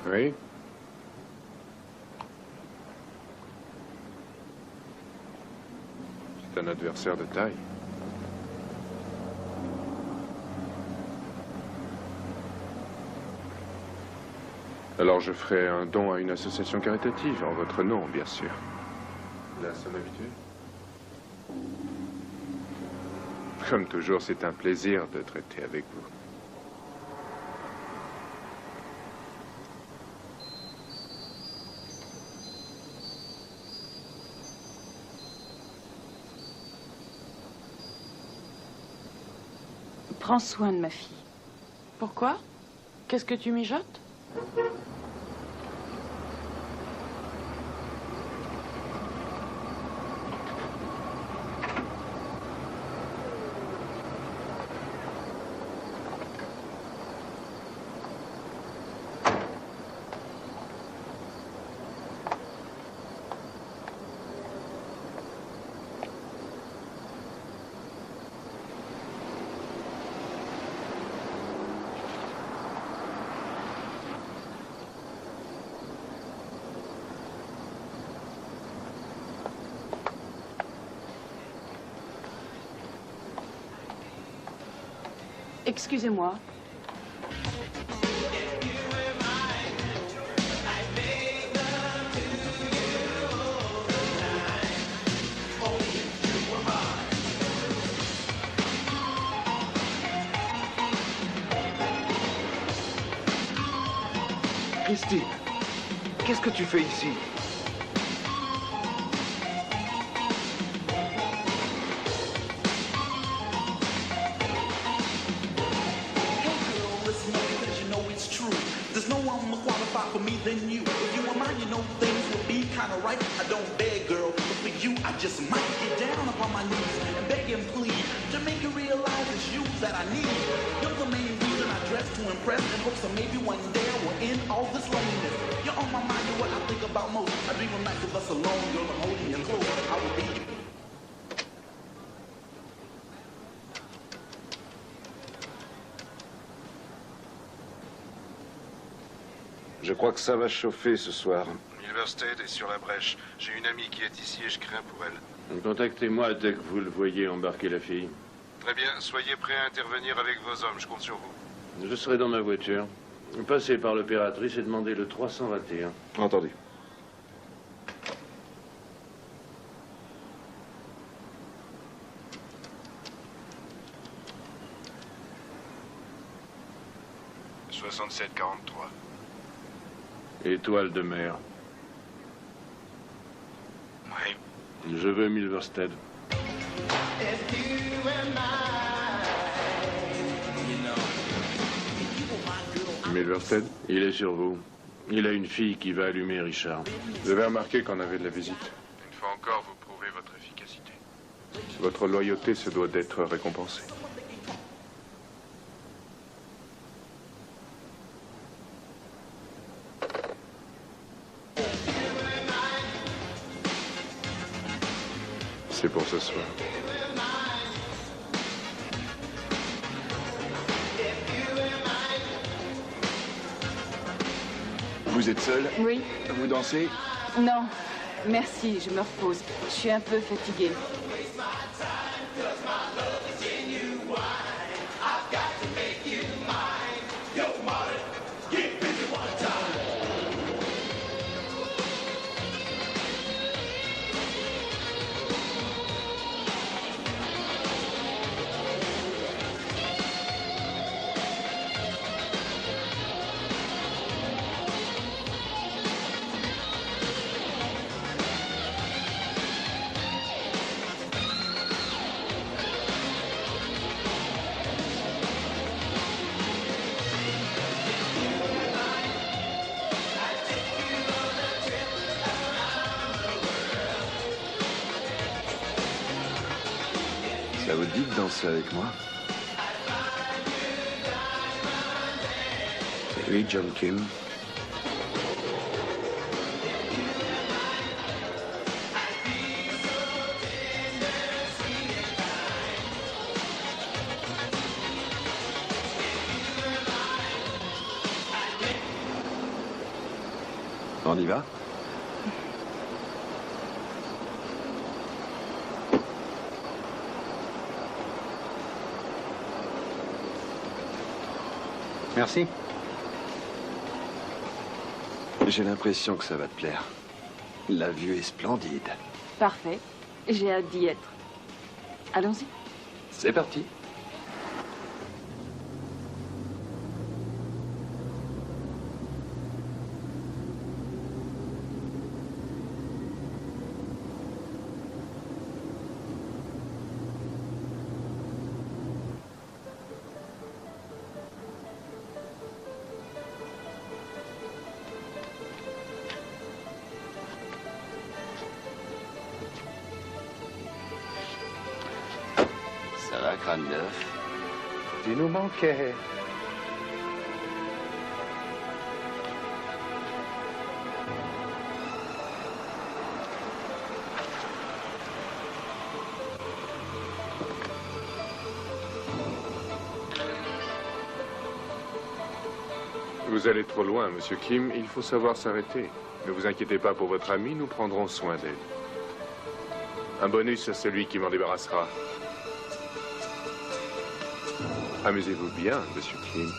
Oui. C'est un adversaire de taille. Alors je ferai un don à une association caritative, en votre nom, bien sûr. La somme habituelle. Comme toujours, c'est un plaisir de traiter avec vous. Prends soin de ma fille. Pourquoi? Qu'est-ce que tu mijotes? Excusez-moi. Christine, qu'est-ce que tu fais ici? There's no one more qualified for me than you. If you were mine, you know things would be kinda right. I don't beg, girl, but for you, I just might get down upon my knees and beg and plead to make you realize it's you that I need. You're the main reason I dress to impress in hopes that maybe one day I will end all this loneliness. You're on my mind, you're what I think about most. I dream of nights of us alone, girl, I'm holding you close. I will be. Je crois que ça va chauffer ce soir. Milverstead est sur la brèche. J'ai une amie qui est ici et je crains pour elle. Contactez-moi dès que vous le voyez embarquer la fille. Très bien, soyez prêts à intervenir avec vos hommes, je compte sur vous. Je serai dans ma voiture. Passez par l'opératrice et demandez le 321. Entendu. « 6743. Étoile de mer. Oui. Je veux Milverstead. Milverstead? Il est sur vous. Il a une fille qui va allumer Richard. Vous avez remarqué qu'on avait de la visite. Une fois encore, vous prouvez votre efficacité. Votre loyauté se doit d'être récompensée. C'est pour ce soir. Vous êtes seul? Oui. Vous dansez? Non, merci, je me repose. Je suis un peu fatiguée. Ça vous dit de danser avec moi? C'est lui, John Kim. On y va? Merci. J'ai l'impression que ça va te plaire. La vue est splendide. Parfait. J'ai hâte d'y être. Allons-y. C'est parti. Ça va, crâne neuf? Tu nous manquais. Vous allez trop loin, Monsieur Kim. Il faut savoir s'arrêter. Ne vous inquiétez pas pour votre ami, nous prendrons soin d'elle. Un bonus à celui qui m'en débarrassera. Amusez-vous bien, Monsieur Kim.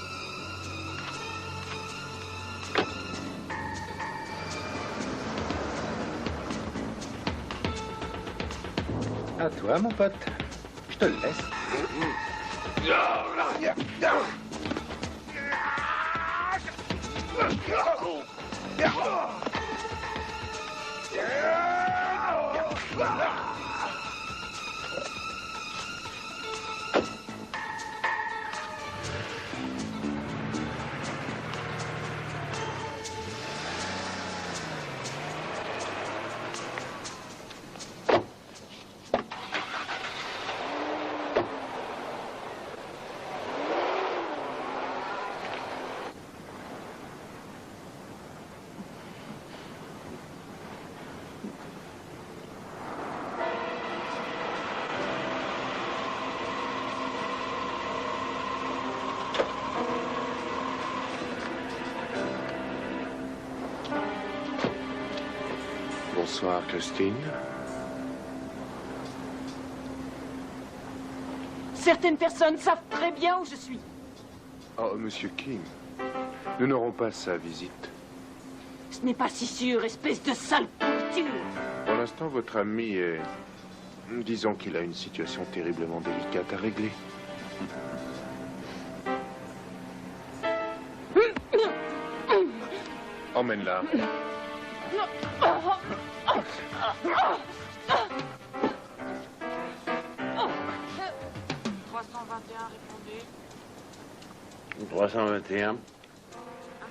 À toi, mon pote. Je te le laisse. Bonsoir, Christine. Certaines personnes savent très bien où je suis. Oh, Monsieur Kim, nous n'aurons pas sa visite. Ce n'est pas si sûr, espèce de sale pourriture. Pour l'instant, votre ami est... Disons qu'il a une situation terriblement délicate à régler. Emmène-la. 321, répondez. 321. Un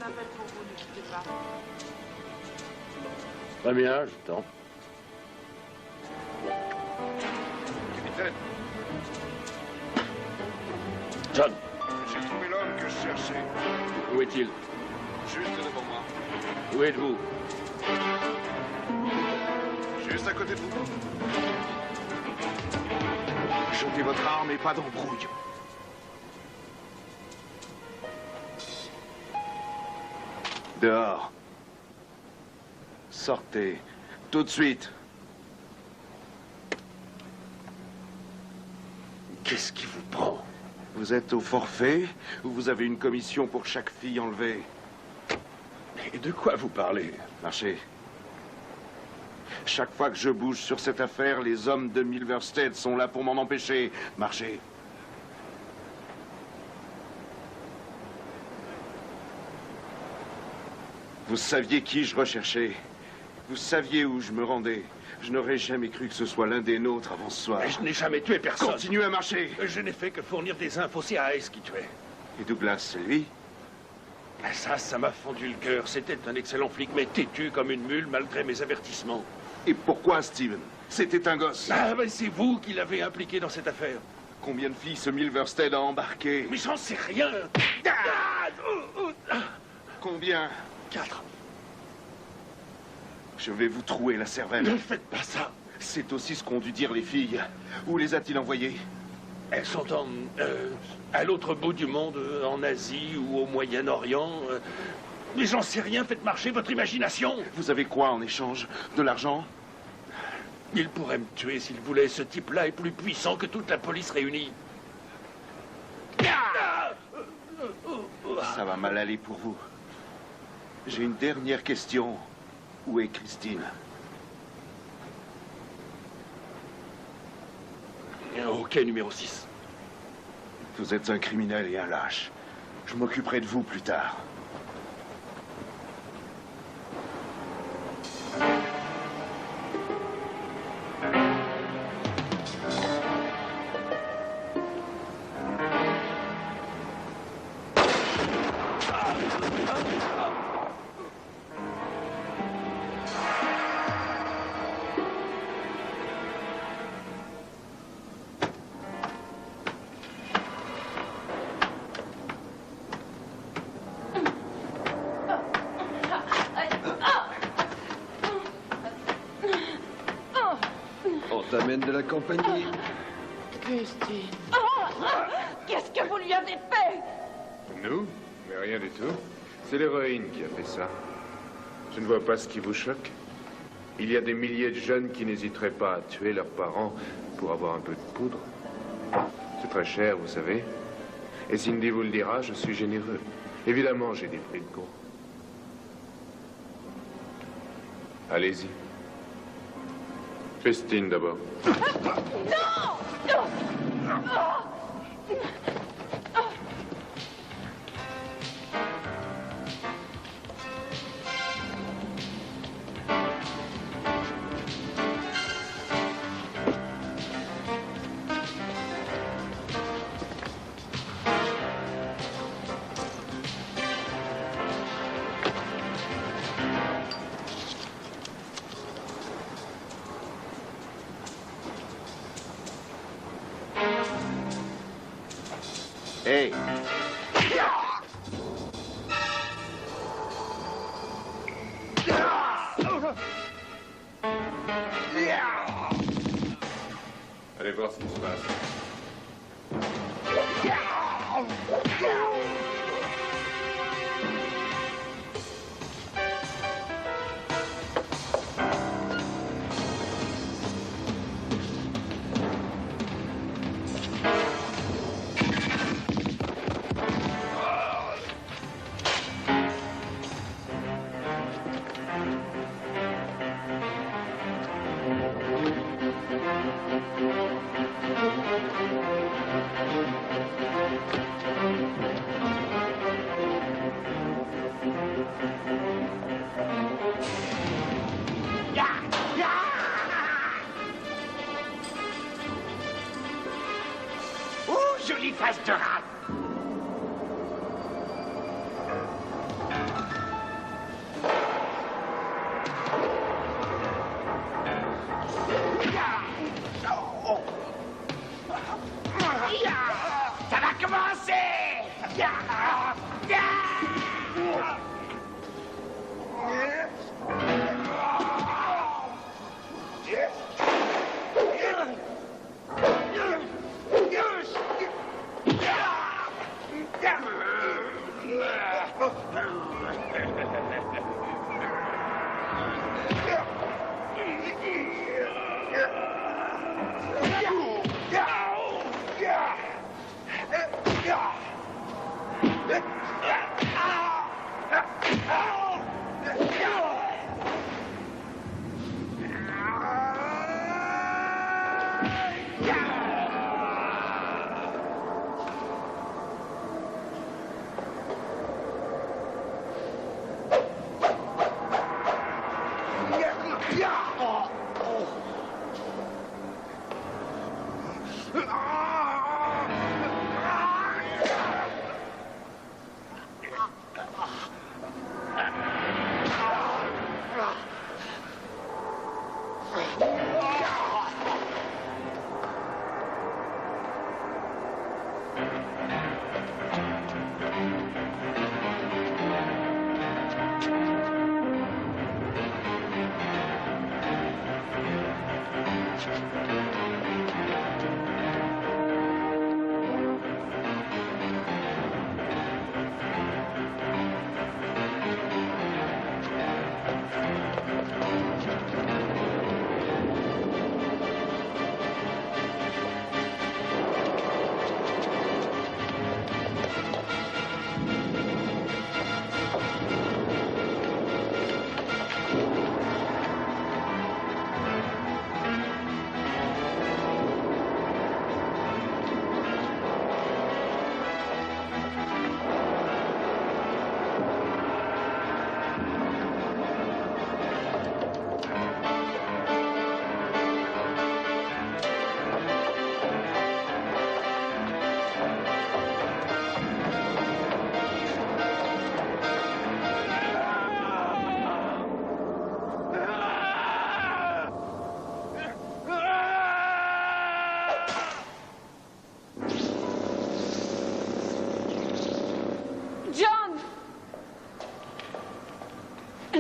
appel pour vous, ne quittez pas. Très bien, j'attends. Capitaine. John. J'ai trouvé l'homme que je cherchais. Où est-il? Juste devant moi. Où êtes-vous? Juste à côté de vous. Jetez votre arme et pas d'embrouille. Dehors. Sortez. Tout de suite. Qu'est-ce qui vous prend? Vous êtes au forfait ou vous avez une commission pour chaque fille enlevée? Et de quoi vous parlez? Marchez. Chaque fois que je bouge sur cette affaire, les hommes de Milverstead sont là pour m'en empêcher. Marchez. Vous saviez qui je recherchais. Vous saviez où je me rendais. Je n'aurais jamais cru que ce soit l'un des nôtres avant ce soir. Mais je n'ai jamais tué personne. Continuez à marcher. Je n'ai fait que fournir des infos. C'est Hayes qui tuait. Et Douglas, c'est lui? Ça m'a fendu le cœur. C'était un excellent flic, mais têtu comme une mule malgré mes avertissements. Et pourquoi, Steven? C'était un gosse. Ah, mais c'est vous qui l'avez impliqué dans cette affaire. Combien de filles ce Milverstead a embarqué? Mais j'en sais rien. Combien? 4. Je vais vous trouer la cervelle. Ne faites pas ça. C'est aussi ce qu'ont dû dire les filles. Où les a-t-il envoyées? Elles sont à l'autre bout du monde, en Asie ou au Moyen-Orient. Mais j'en sais rien, faites marcher votre imagination. Vous avez quoi en échange? De l'argent? Il pourrait me tuer s'il voulait. Ce type-là est plus puissant que toute la police réunie. Ça va mal aller pour vous. J'ai une dernière question. Où est Christine? Ok, numéro 6. Vous êtes un criminel et un lâche. Je m'occuperai de vous plus tard. On t'amène de la compagnie. Christine. Qu'est-ce que vous lui avez fait? Nous? Mais rien du tout. C'est l'héroïne qui a fait ça. Je ne vois pas ce qui vous choque. Il y a des milliers de jeunes qui n'hésiteraient pas à tuer leurs parents pour avoir un peu de poudre. C'est très cher, vous savez. Et Cindy vous le dira, je suis généreux. Évidemment, j'ai des prix de con. Allez-y. Christine d'abord. Non! Hey! Allez voir ce qui se passe. Jolie face de rat. Ça va commencer.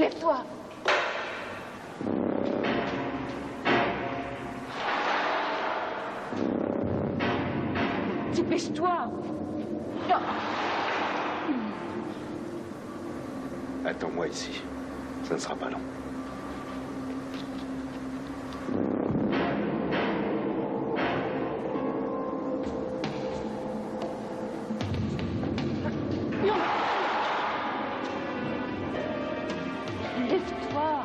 Lève-toi. Dépêche-toi. Non. Attends-moi ici. Ça ne sera pas long. Lève-toi.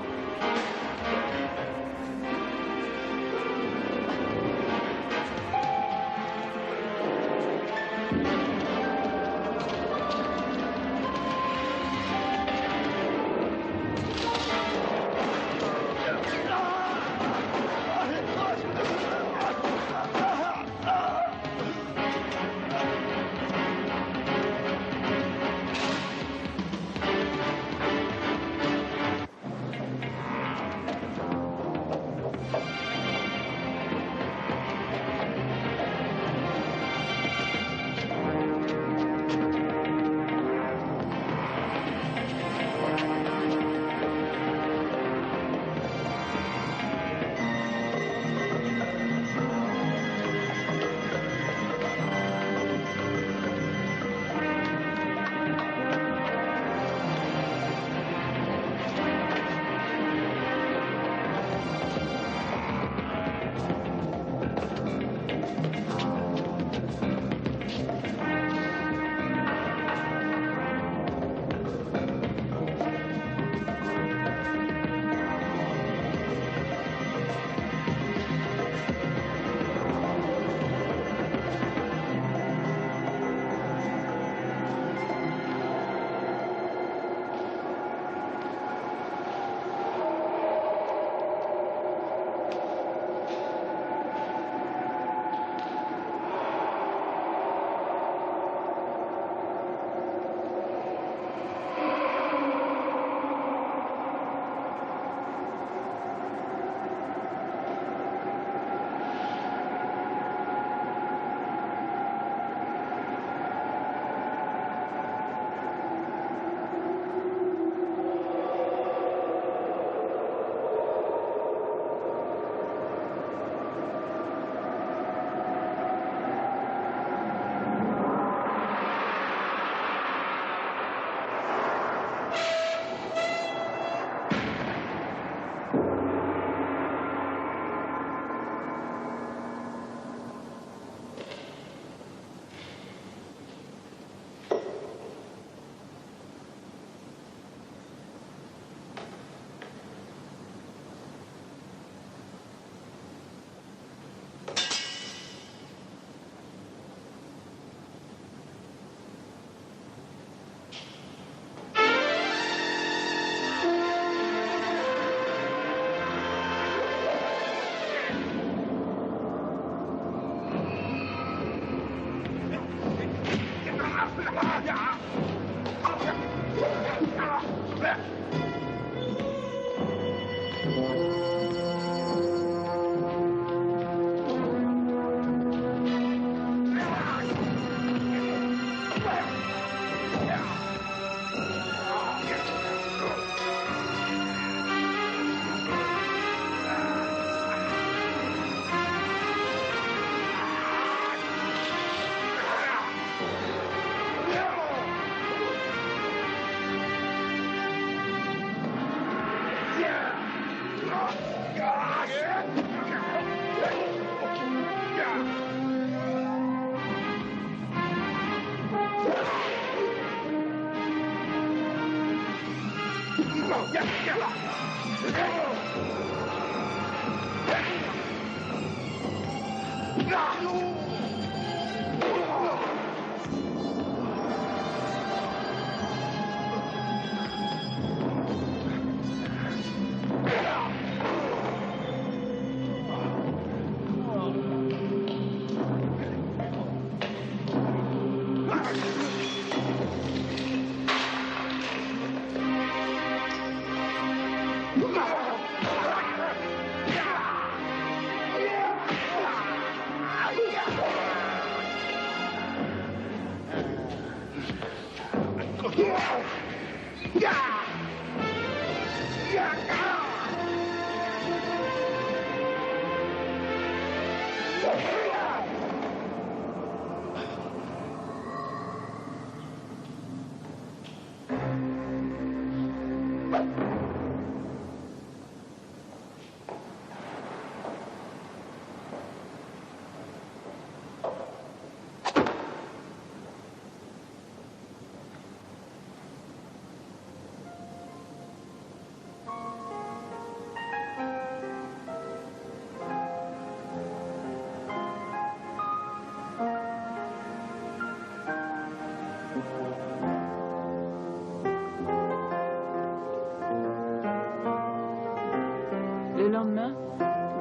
lendemain,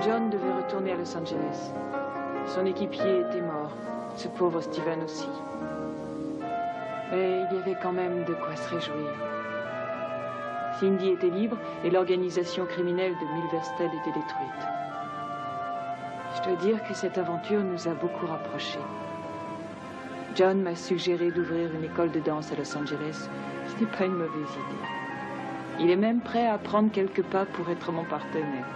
John devait retourner à Los Angeles. Son équipier était mort, ce pauvre Steven aussi. Mais il y avait quand même de quoi se réjouir. Cindy était libre et l'organisation criminelle de Milverstead était détruite. Je dois dire que cette aventure nous a beaucoup rapprochés. John m'a suggéré d'ouvrir une école de danse à Los Angeles. Ce n'est pas une mauvaise idée. Il est même prêt à prendre quelques pas pour être mon partenaire.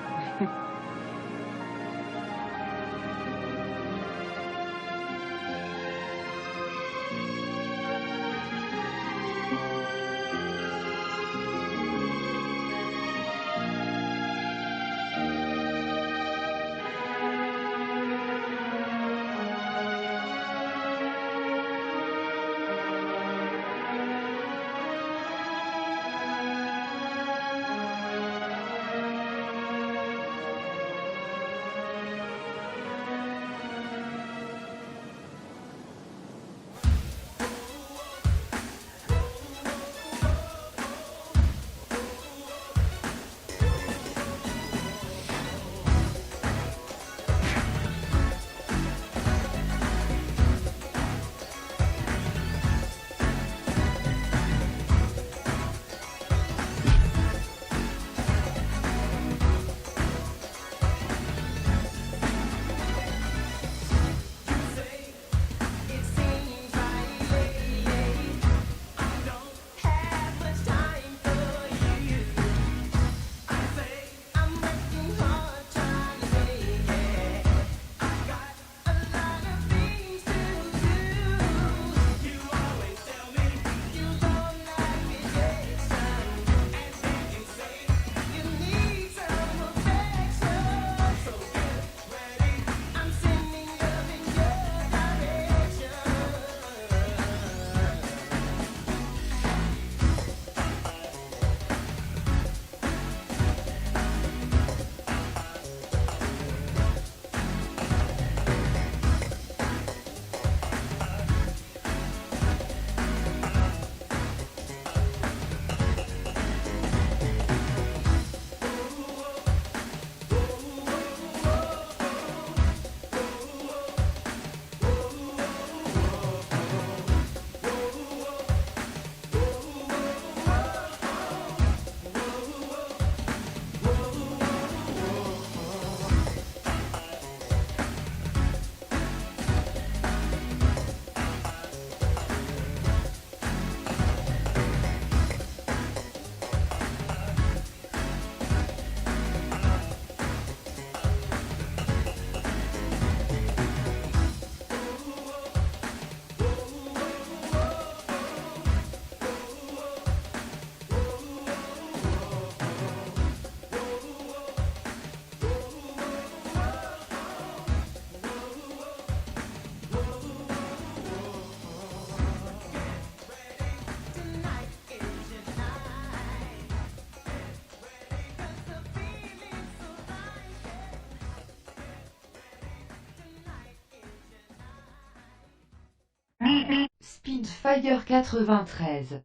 Speedfire 93